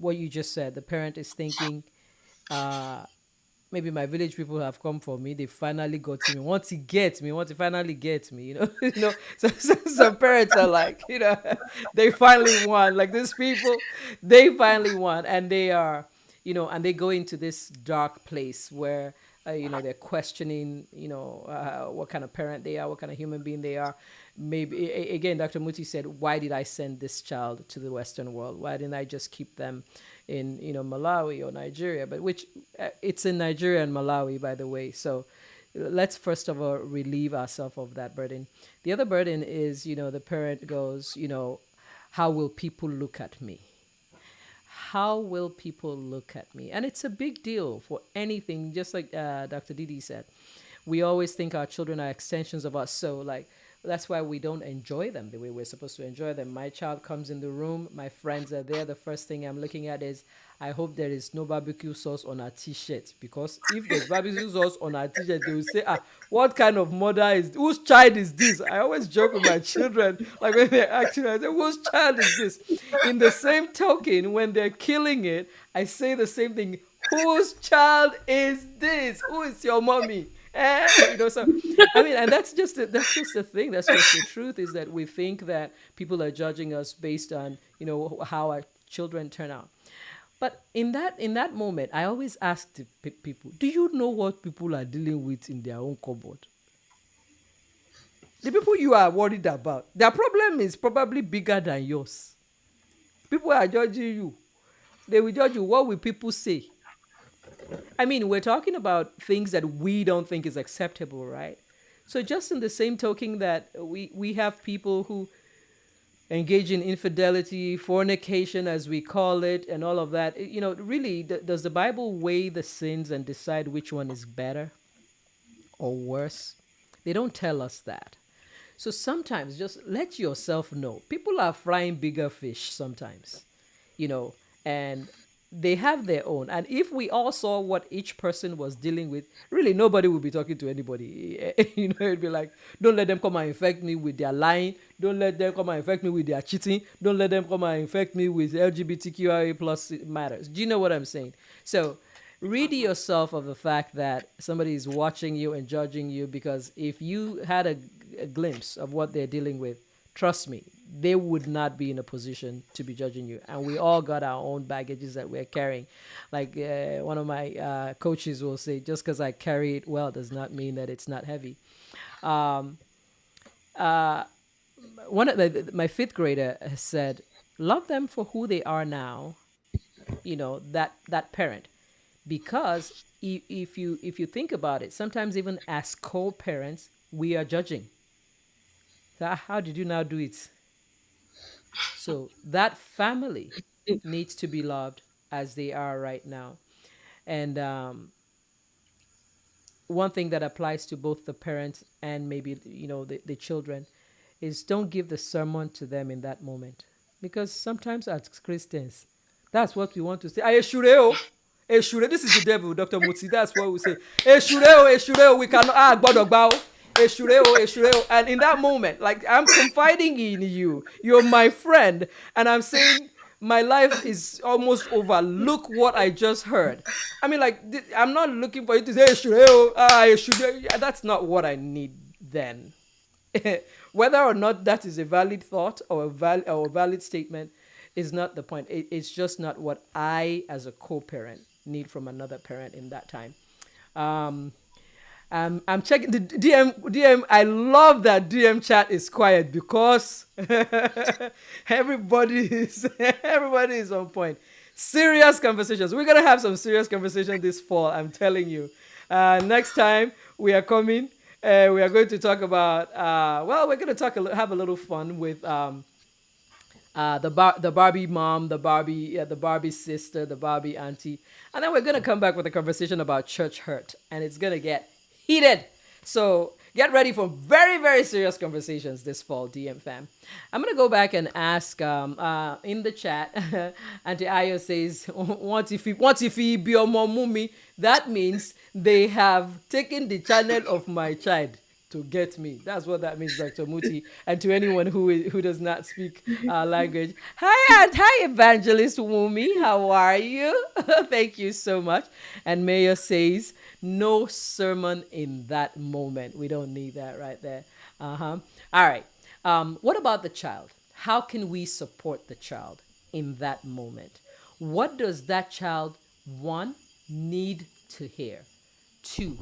what you just said, the parent is thinking, uh, maybe my village people have come for me. They finally got me. Want to get me. Want to finally get me. So some parents are like, they finally won. Like these people, they finally won, and they are, and they go into this dark place where. They're questioning, what kind of parent they are, what kind of human being they are. Maybe again, Dr. Muti said, "Why did I send this child to the Western world? Why didn't I just keep them in Malawi or Nigeria?" But which it's in Nigeria and Malawi, by the way. So let's first of all relieve ourselves of that burden. The other burden is, the parent goes, how will people look at me? How will people look at me? And it's a big deal for anything, just like Dr. Didi said. We always think our children are extensions of us. So, like, that's why we don't enjoy them the way we're supposed to enjoy them. My child comes in the room, my friends are there. The first thing I'm looking at is, I hope there is no barbecue sauce on our t-shirt. Because if there's barbecue sauce on our t-shirt, they will say, what kind of mother is, whose child is this? I always joke with my children, like when they're acting, I say, whose child is this? In the same token, when they're killing it, I say the same thing. Whose child is this? Who is your mommy? So I mean, and that's just the thing. That's just the truth, is that we think that people are judging us based on how our children turn out. But in that moment, I always ask the people, do you know what people are dealing with in their own cupboard? The people you are worried about, their problem is probably bigger than yours. People are judging you. They will judge you. What will people say? I mean, we're talking about things that we don't think is acceptable, right? So just in the same token that we have people who engage in infidelity, fornication, as we call it, and all of that, really, does the Bible weigh the sins and decide which one is better or worse? They don't tell us that. So sometimes just let yourself know. People are frying bigger fish sometimes, you know, and they have their own. And if we all saw what each person was dealing with, really nobody would be talking to anybody. It'd be like, don't let them come and infect me with their lying. Don't let them come and infect me with their cheating. Don't let them come and infect me with LGBTQIA plus matters. Do you know what I'm saying? So rid yourself of the fact that somebody is watching you and judging you, because if you had a glimpse of what they're dealing with, trust me, they would not be in a position to be judging you. And we all got our own baggages that we're carrying. Like one of my coaches will say, just because I carry it well does not mean that it's not heavy. Um, uh, One of my fifth grader has said, love them for who they are now. That parent, because if you think about it, sometimes even as co-parents, we are judging. So, how did you now do it? So that family needs to be loved as they are right now. And one thing that applies to both the parents and maybe the children is, don't give the sermon to them in that moment, because sometimes as Christians, that's what we want to say. Aye, shure, shure. This is the devil, Dr. Mutsi. That's what we say. Shure, we cannot. Gbadogba. Shure. And in that moment, like, I'm confiding in you. You're my friend, and I'm saying my life is almost over. Look what I just heard. I mean, like, I'm not looking for you to say shure. That's not what I need then. Whether or not that is a valid thought or a valid statement is not the point. It's just not what I, as a co-parent, need from another parent in that time. Um, I'm checking the DM. I love that DM chat is quiet, because everybody is on point. Serious conversations. We're gonna have some serious conversation this fall. I'm telling you. Next time we are coming, we are going to talk about. We're going to have a little fun with the Barbie mom, the Barbie sister, the Barbie auntie, and then we're gonna come back with a conversation about church hurt, and it's gonna get heated. So Get ready for very, very serious conversations this fall, DM fam. I'm going to go back and ask in the chat. Auntie Ayo says, what if he be a mummy? That means they have taken the channel of my child to get me. That's what that means, Dr. Muti. And to anyone who does not speak language. Hi, Aunt. Hi, Evangelist Wumi. How are you? Thank you so much. And Mayor says, no sermon in that moment. We don't need that right there. Uh-huh. All right. What about the child? How can we support the child in that moment? What does that child, one, need to hear? Two,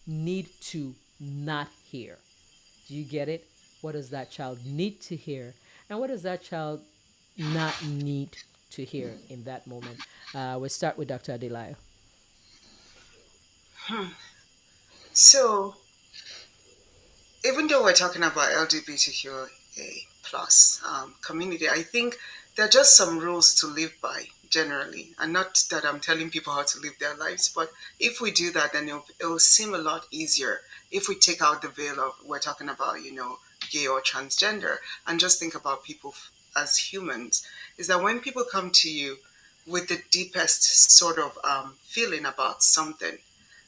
need to not hear? Do you get it? What does that child need to hear? And what does that child not need to hear in that moment? We'll start with Dr. Adelayo. So even though we're talking about LGBTQA plus community, I think there are just some rules to live by generally, and not that I'm telling people how to live their lives, but if we do that, then it'll seem a lot easier if we take out the veil of we're talking about, gay or transgender, and just think about people as humans. Is that when people come to you with the deepest sort of feeling about something,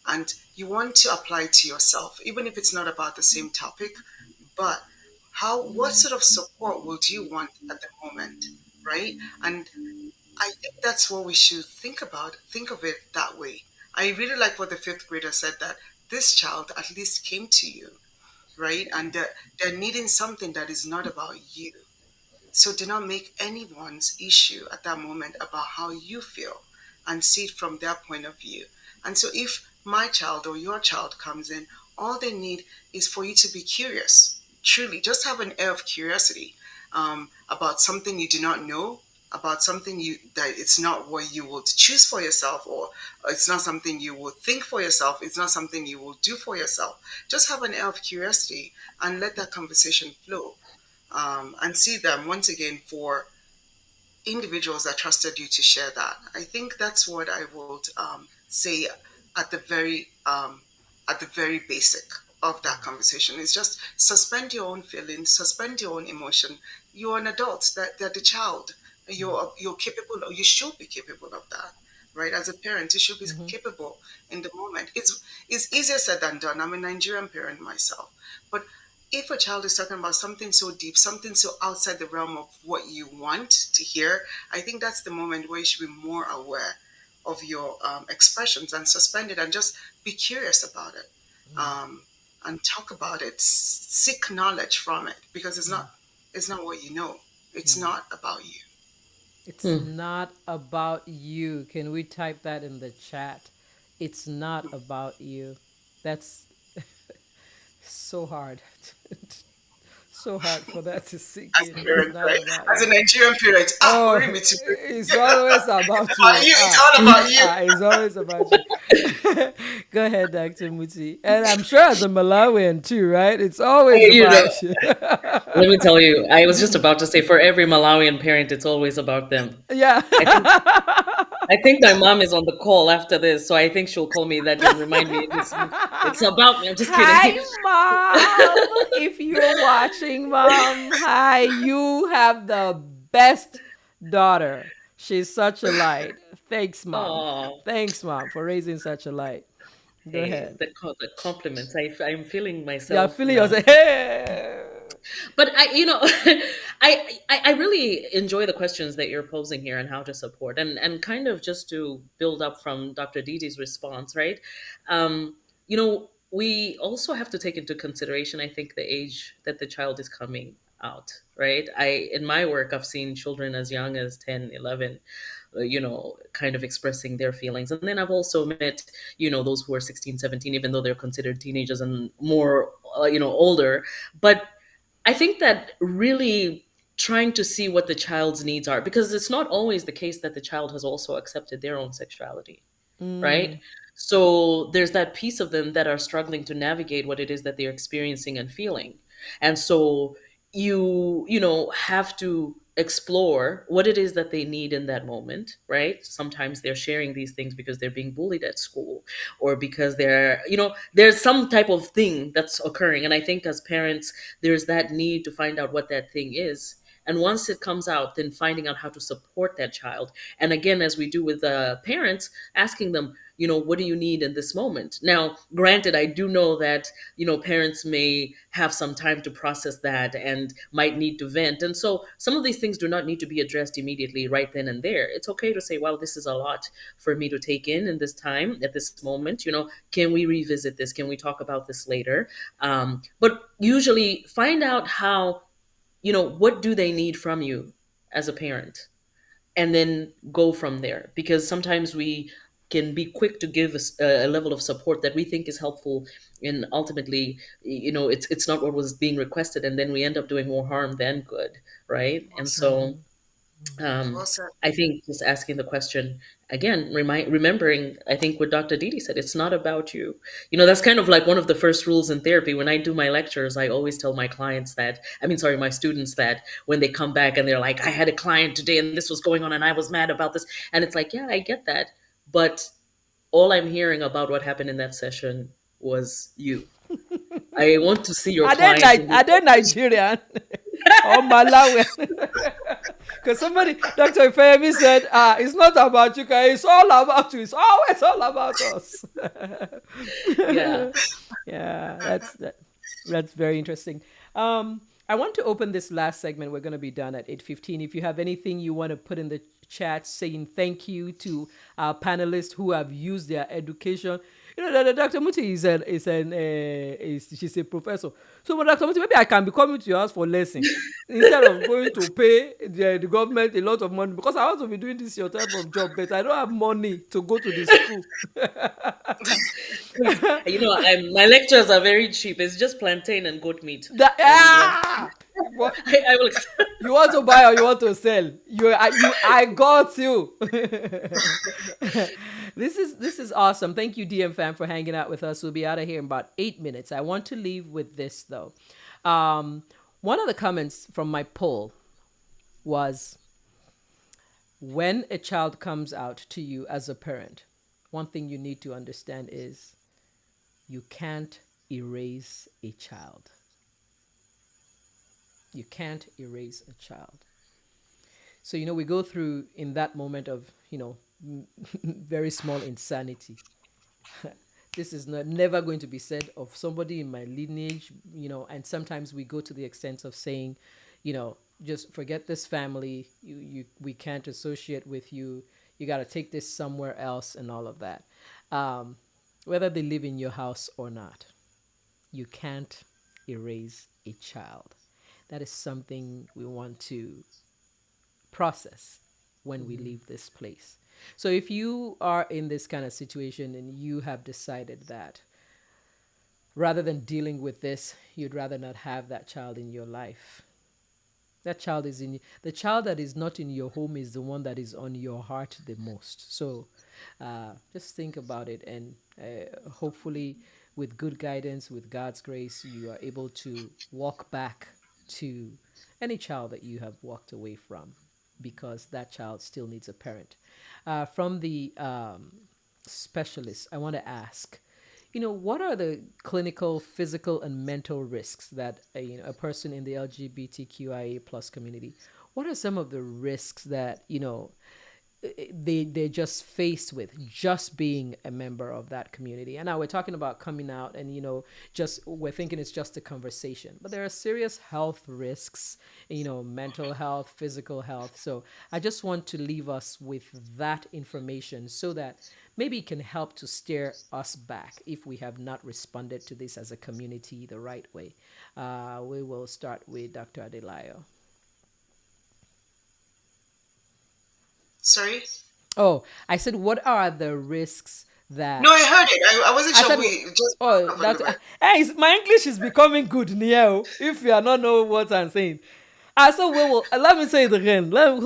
and you want to apply it to yourself, even if it's not about the same topic, but what sort of support would you want at the moment, right? And I think that's what we should think about. Think of it that way. I really like what the fifth grader said, that this child at least came to you, right? And they're needing something that is not about you. So do not make anyone's issue at that moment about how you feel, and see it from their point of view. And so if my child or your child comes in, all they need is for you to be curious. Truly, just have an air of curiosity about something you do not know, about something that it's not what you would choose for yourself, or it's not something you would think for yourself, it's not something you will do for yourself. Just have an air of curiosity and let that conversation flow, and see them once again for individuals that trusted you to share that. I think that's what I would say at the very basic of that conversation. Is just suspend your own feelings, suspend your own emotion. You're an adult. That they're the child. You're capable. Or you should be capable of that. Right, as a parent, you should be capable in the moment. It's easier said than done. I'm a Nigerian parent myself, but if a child is talking about something so deep, something so outside the realm of what you want to hear, I think that's the moment where you should be more aware of your expressions, and suspend it, and just be curious about it, and talk about it. Seek knowledge from it, because it's not what you know. It's not about you. It's not about you. Can we type that in the chat? It's not about you. That's so hard. So hard for that to sink As a in. It's parent, not right? about As a you. Nigerian parent, Oh, worry me too. it's always about About you. you, it's all about you. It's always about you. Go ahead, Dr. Muti. And I'm sure as a Malawian too, right? It's always You know, about you. let me tell you, I was just about to say, for every Malawian parent, it's always about them. Yeah. I think I think my mom is on the call after this, so I think she'll call me that and remind me it's about me. I'm just Hi, kidding. mom. If you're watching, mom, hi. You have the best daughter. She's such a light. Thanks, mom. Oh, Thanks, mom, for raising such a light. Go hey, ahead. the compliments. I'm feeling Yeah, myself feeling now. yourself. Hey. But I really enjoy the questions that you're posing here and how to support, and kind of just to build up from Dr. Didi's response, right? We also have to take into consideration, I think, the age that the child is coming out, right? In my work, I've seen children as young as 10, 11, kind of expressing their feelings. And then I've also met, those who are 16, 17, even though they're considered teenagers and more, older. But I think that really trying to see what the child's needs are, because it's not always the case that the child has also accepted their own sexuality, right? Mm, So there's that piece of them that are struggling to navigate what it is that they're experiencing and feeling. And so you have to explore what it is that they need in that moment, right? Sometimes they're sharing these things because they're being bullied at school, or because there's some type of thing that's occurring. And I think as parents, there's that need to find out what that thing is. And once it comes out, then finding out how to support that child. And again, as we do with parents, asking them, what do you need in this moment? Now, granted, I do know that, parents may have some time to process that and might need to vent. And so some of these things do not need to be addressed immediately right then and there. It's okay to say, wow, this is a lot for me to take in this time, at this moment. Can we revisit this? Can we talk about this later? But usually find out how, what do they need from you as a parent? And then go from there, because sometimes we can be quick to give a level of support that we think is helpful, and ultimately, it's not what was being requested, and then we end up doing more harm than good, right? And Awesome. so um, Awesome. I think just asking the question again, remembering, I think what Dr. Didi said, it's not about you. That's kind of like one of the first rules in therapy. When I do my lectures, I always tell my clients that, sorry, my students, that when they come back and they're like, I had a client today and this was going on and I was mad about this. And it's like, yeah, I get that. But all I'm hearing about what happened in that session was you. I want to see your client. Are they Nigerian or Malawian? Because Dr. Ifeami said, it's not about you, guys. It's all about you. It's always all about us. Yeah. Yeah, that's very interesting. I want to open this last segment. We're going to be done at 8:15. If you have anything you want to put in the chat saying thank you to our panelists who have used their education. Dr. Muti she's a professor. So, but Dr. Muti, maybe I can be coming to your house for lessons instead of going to pay the government a lot of money, because I want to be doing this your type of job, but I don't have money to go to the school. My lectures are very cheap. It's just plantain and goat meat. What? I will. You want to buy or you want to sell? I got you. This is awesome. Thank you, DM fam, for hanging out with us. We'll be out of here in about 8 minutes. I want to leave with this though. One of the comments from my poll was, when a child comes out to you as a parent, one thing you need to understand is you can't erase a child. You can't erase a child. So, we go through in that moment of, very small insanity. This is never going to be said of somebody in my lineage, and sometimes we go to the extent of saying, just forget this family. We can't associate with you. You got to take this somewhere else and all of that. Whether they live in your house or not, you can't erase a child. That is something we want to process when we leave this place. So if you are in this kind of situation and you have decided that rather than dealing with this, you'd rather not have that child in your life. The child that is not in your home is the one that is on your heart the most. So just think about it, and hopefully with good guidance, with God's grace, you are able to walk back to any child that you have walked away from, because that child still needs a parent. From the specialist, I want to ask, what are the clinical, physical, and mental risks that a person in the LGBTQIA plus community, what are some of the risks that, they're just faced with just being a member of that community? And now we're talking about coming out and, we're thinking it's just a conversation, but there are serious health risks, mental health, physical health. So I just want to leave us with that information so that maybe it can help to steer us back if we have not responded to this as a community the right way. We will start with Dr. Adelayo. Sorry? Oh, I said, what are the risks that... No, I heard it. I wasn't I sure said, we just... oh, that, hey, my English is becoming good, Niel, if you are not know what I'm saying. I said, let me say it again. Let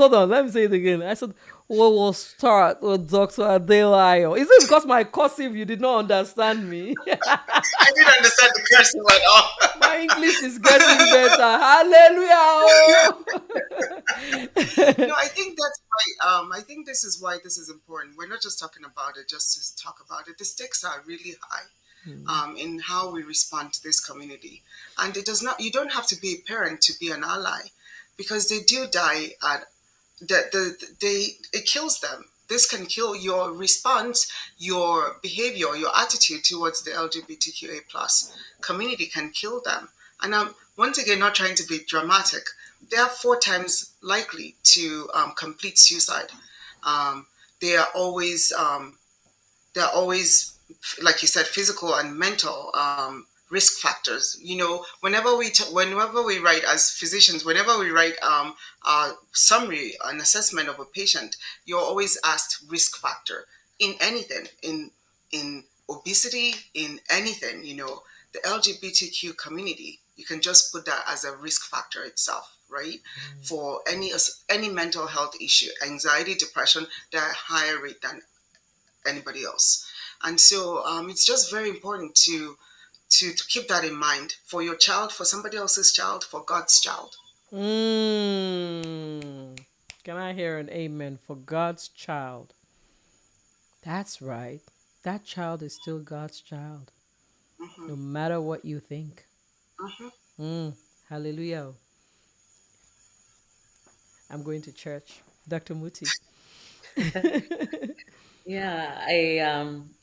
me say it again. I said, We will start with Dr. Adelayo. Is it because my cursive you did not understand me? I didn't understand the cursing at all. My English is getting better. Hallelujah. Oh. No, I think that's why. I think this is why this is important. We're not just talking about it just to talk about it. The stakes are really high in how we respond to this community, and it does not. You don't have to be a parent to be an ally, because they do die at they it kills them. This can kill your response, your behavior, your attitude towards the LGBTQA plus community can kill them. And I'm once again not trying to be dramatic. They are four times likely to complete suicide. Um, they are always there are always, like you said, physical and mental risk factors. You know, whenever we write as physicians, whenever we write a summary, an assessment of a patient, you're always asked risk factor in anything, in obesity, in anything. You know, the LGBTQ community, you can just put that as a risk factor itself, right? For any mental health issue, anxiety, depression, they're at higher rate than anybody else. And so it's just very important to keep that in mind for your child, for somebody else's child, for God's child. Mm. Can I hear an amen for God's child? That's right. That child is still God's child, Hmm. no matter what you think. Hmm. Mm. Hallelujah. I'm going to church. Dr. Muti. Yeah,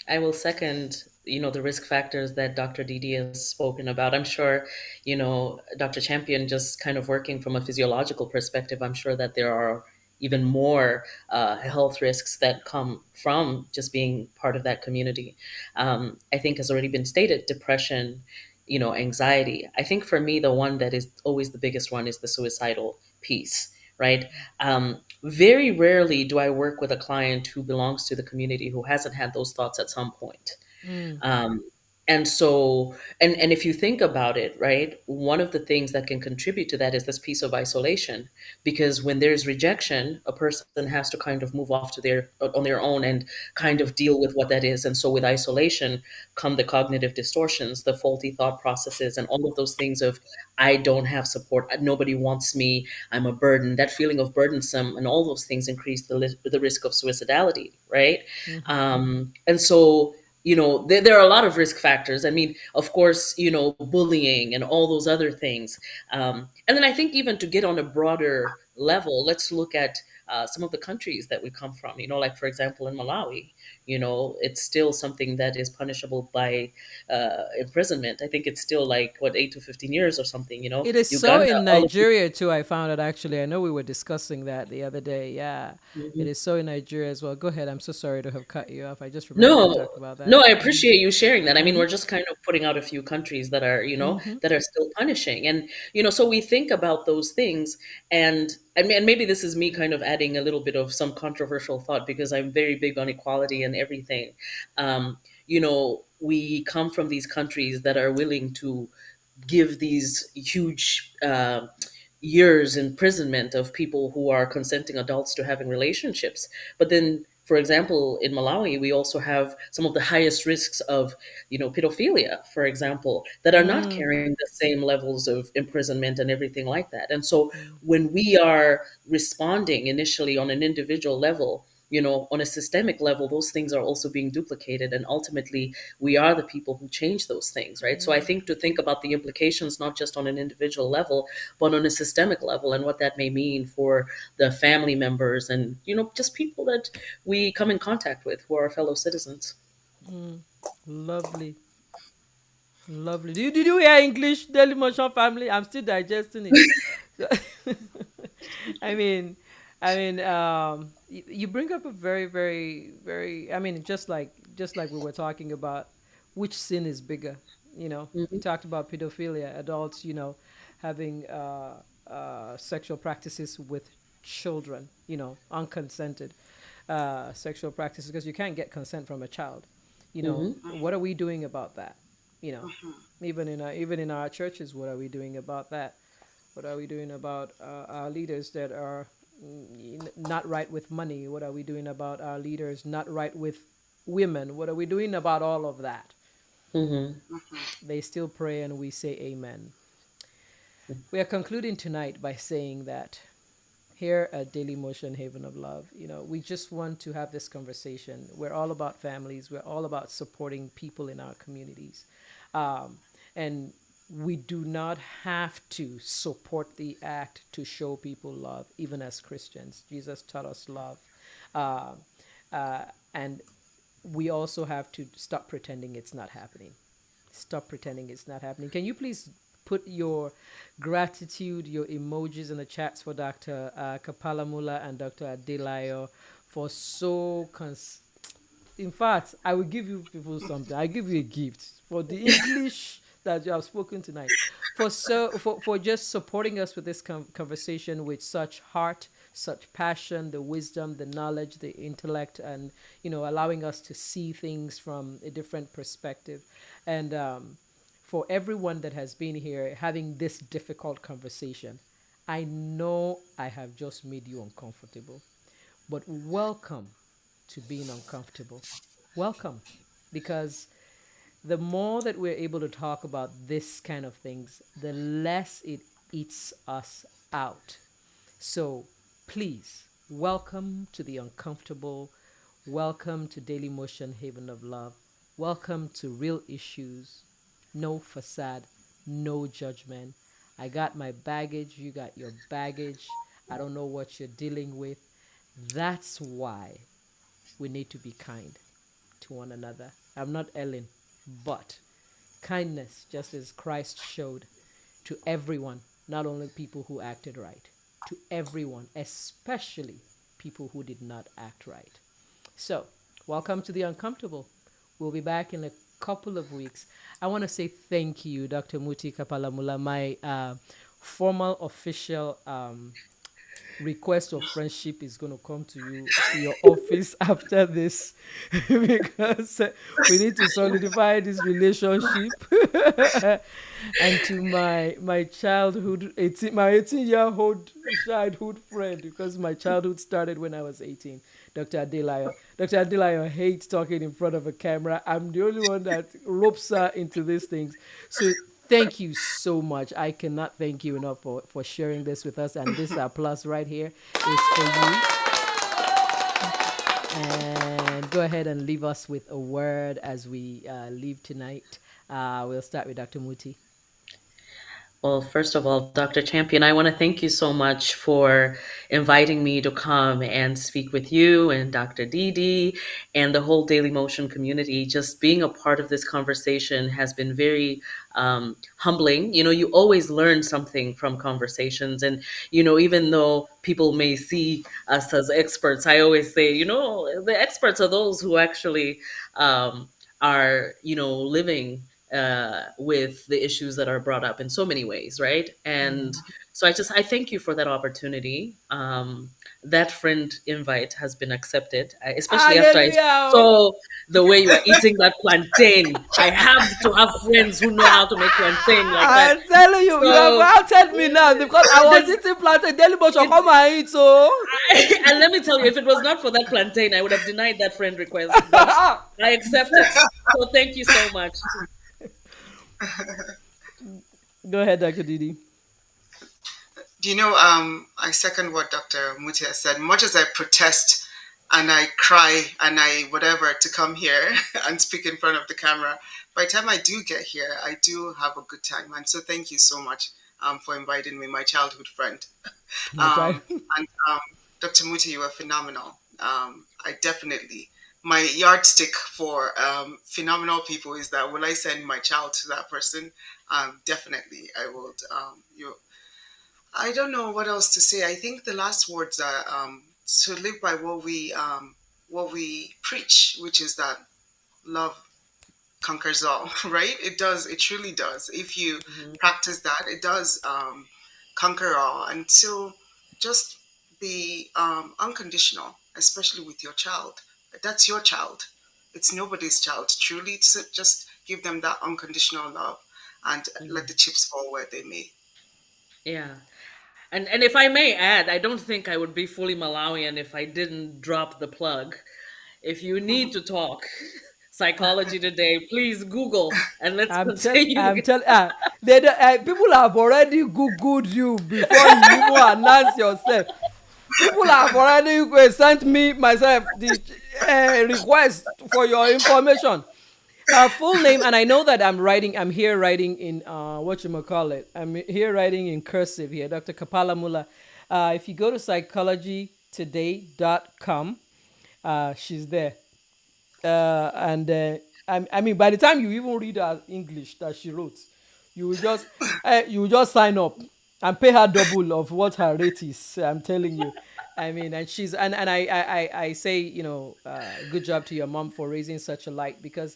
I will second, the risk factors that Dr. Didi has spoken about. I'm sure, Dr. Champion, just kind of working from a physiological perspective, I'm sure that there are even more health risks that come from just being part of that community. I think has already been stated, depression, anxiety. I think for me, the one that is always the biggest one is the suicidal piece, right? Very rarely do I work with a client who belongs to the community who hasn't had those thoughts at some point. Mm. Um, and so, and if you think about it, right, one of the things that can contribute to that is this piece of isolation, because when there's rejection, a person has to kind of move off to their on their own and kind Mm. of deal with what that is. And so, with isolation, come the cognitive distortions, the faulty thought processes, and all of those things of I don't have support, nobody wants me, I'm a burden. That feeling of burdensome, and all those things increase the risk of suicidality, right? Mm-hmm. And so there are a lot of risk factors. I mean, of course, bullying and all those other things. And then I think even to get on a broader level, let's look at some of the countries that we come from. Like for example, in Malawi, it's still something that is punishable by imprisonment. I think it's still like what 8 to 15 years or something. It is so Uganda, in all of these. Nigeria too. I found it actually. I know we were discussing that the other day. Yeah, it Mhm. is so in Nigeria as well. Go ahead. I'm so sorry to have cut you off. I just remember we No, talked about that. no, I Mm-hmm. appreciate you sharing that. I mean, Mm-hmm. we're just kind of putting out a few countries that are, Mm-hmm. that are still punishing. And, so we think about those things. And I mean, and maybe this is me kind of adding a little bit of some controversial thought because I'm very big on equality and everything. We come from these countries that are willing to give these huge years imprisonment of people who are consenting adults to having relationships. But then, for example, in Malawi, we also have some of the highest risks of, pedophilia, for example, that are not Mm. carrying the same levels of imprisonment and everything like that. And so when we are responding initially on an individual level, on a systemic level, those things are also being duplicated. And ultimately, we are the people who change those things, right? So I think to think about the implications, not just on an individual level, but on a systemic level and what that may mean for the family members and, just people that we come in contact with who are fellow citizens. Mm. Lovely. Lovely. Did you hear English Daily Motion family? I'm still digesting it. So, I mean, you bring up a very, very, very. I mean, just like we were talking about, which sin is bigger? You Hmm. talked about pedophilia, adults, having sexual practices with children, unconsented sexual practices because you can't get consent from a child. Hmm. What are we doing about that? You know, even in our churches, what are we doing about that? What are we doing about our leaders that are not right with money? What are we doing about our leaders? Not right with women? What are we doing about all of that? Mm-hmm. They still pray and we say amen. We are concluding tonight by saying that here at Daily Motion Haven of Love, we just want to have this conversation. We're all about families, we're all about supporting people in our communities. And we do not have to support the act to show people love, even as Christians. Jesus taught us love. Uh, and we also have to stop pretending it's not happening. Stop pretending it's not happening. Can you please put your gratitude, your emojis in the chats for Dr. Kapalamula and Dr. Adelayo for in fact, I will give you people something. I give you a gift for the English that you have spoken tonight, for just supporting us with this conversation with such heart, such passion, the wisdom, the knowledge, the intellect, and allowing us to see things from a different perspective, and for everyone that has been here having this difficult conversation. I know I have just made you uncomfortable, but welcome to being uncomfortable. Welcome. Because the more that we're able to talk about this kind of things, the less it eats us out. So please, welcome to the uncomfortable. Welcome to Daily Motion Haven of Love. Welcome to Real Issues. No facade, no judgment. I got my baggage, you got your baggage. I don't know what you're dealing with. That's why we need to be kind to one another. I'm not Ellen, but kindness, just as Christ showed to everyone, not only people who acted right, to everyone, especially people who did not act right. So, welcome to the uncomfortable. We'll be back in a couple of weeks. I want to say thank you, Dr. Muti Kapalamula, my formal official request of friendship is going to come to your office after this because we need to solidify this relationship. And to my childhood 18 my 18-year-old childhood friend, because my childhood started when I was 18, Dr. Adelayo. Dr. Adelayo hates talking in front of a camera. I'm the only one that ropes her into these things. So thank you so much. I cannot thank you enough for sharing this with us. And this applause right here is for you. And go ahead and leave us with a word as we leave tonight. We'll start with Dr. Muti. Well, first of all, Dr. Champion, I want to thank you so much for inviting me to come and speak with you and Dr. Dee and the whole Daily Motion community. Just being a part of this conversation has been very humbling. You always learn something from conversations. And, even though people may see us as experts, I always say, the experts are those who actually are, living with the issues that are brought up in so many ways, right? And so I thank you for that opportunity. That friend invite has been accepted, especially after I Hallelujah. saw the way you are eating that plantain. I have to have friends who know how to make plantain like that. I'm telling you, you have So outed me now because I was the, eating plantain. Daily motion, it, come and eat, so. and let me tell you, if it was not for that plantain, I would have denied that friend request. But I accept it. So thank you so much. Go ahead, Dr. Didi. I second what Dr. Muti has said. Much as I protest and I cry and I whatever to come here and speak in front of the camera, by the time I do get here, I do have a good time. And so thank you so much for inviting me, my childhood friend. My child. And Dr. Muti, you were phenomenal. I definitely, my yardstick for phenomenal people is that will I send my child to that person? Definitely, I would. I don't know what else to say. I think the last words are to live by what we preach, which is that love conquers all. Right? It does. It truly does. If you Mhm. practice that, it does conquer all. And so, just be unconditional, especially with your child. That's your child. It's nobody's child. Truly, so just give them that unconditional love and let Mhm. the chips fall where they may. Yeah. And if I may add, I don't think I would be fully Malawian if I didn't drop the plug. If you need to talk psychology today, please Google and let's continue. I'm tell people have already googled you before you even announce yourself. People have already sent me myself the request for your information. Her full name, and I know that I'm here writing in what you call it. I'm here writing in cursive here, Dr. Kapala Mula. If you go to psychologytoday.com, she's there. I mean, by the time you even read her English that she wrote, you will just sign up and pay her double of what her rate is. I'm telling you. I mean, and she's and I say, good job to your mom for raising such a light, because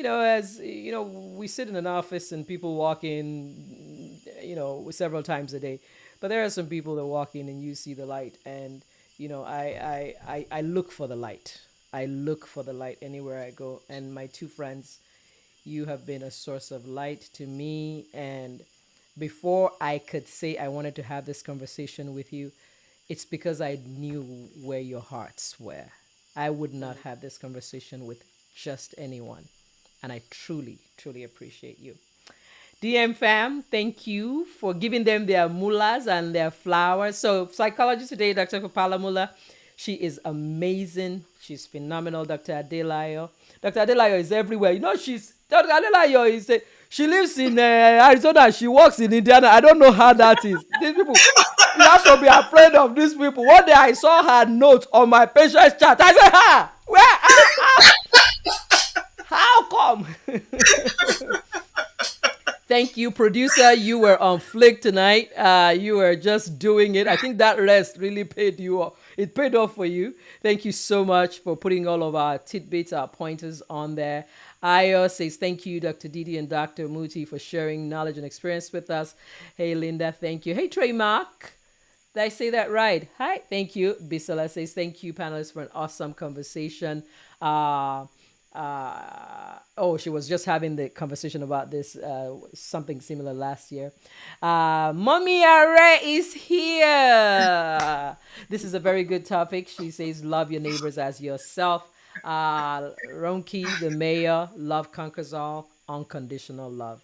as we sit in an office and people walk in, several times a day, but there are some people that walk in and you see the light, and I look for the light. I look for the light anywhere I go. And my two friends, you have been a source of light to me. And before I could say I wanted to have this conversation with you, it's because I knew where your hearts were. I would not have this conversation with just anyone. And I truly, truly appreciate you. DM fam, thank you for giving them their mullahs and their flowers. So, Psychology Today, Dr. Kapala Mullah, she is amazing. She's phenomenal, Dr. Adelayo. Dr. Adelayo is everywhere. Dr. Adelayo she lives in Arizona. She works in Indiana. I don't know how that is. These people, you have to be afraid of these people. One day I saw her note on my patient's chart. I said, where? How come? Thank you, producer. You were on flick tonight. You were just doing it. I think that rest really paid you off. It paid off for you. Thank you so much for putting all of our tidbits, our pointers on there. Ayo says, thank you, Dr. Didi and Dr. Muti, for sharing knowledge and experience with us. Hey, Linda, thank you. Hey, Trey Mark. Did I say that right? Hi, thank you. Bisola says, thank you, panelists, for an awesome conversation. She was just having the conversation about this, something similar last year. Mommy Are is here. This is a very good topic. She says, love your neighbors as yourself. Ronki, the mayor, love conquers all, unconditional love.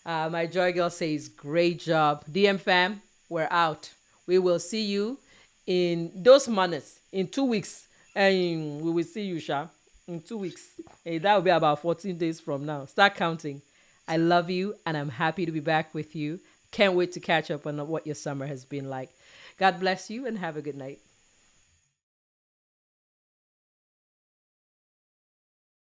My joy girl says, great job. DM fam, we're out. We will see you in those manners in 2 weeks. And we will see you, Sha. In 2 weeks. Hey, that will be about 14 days from now. Start counting. I love you, and I'm happy to be back with you. Can't wait to catch up on what your summer has been like. God bless you, and have a good night.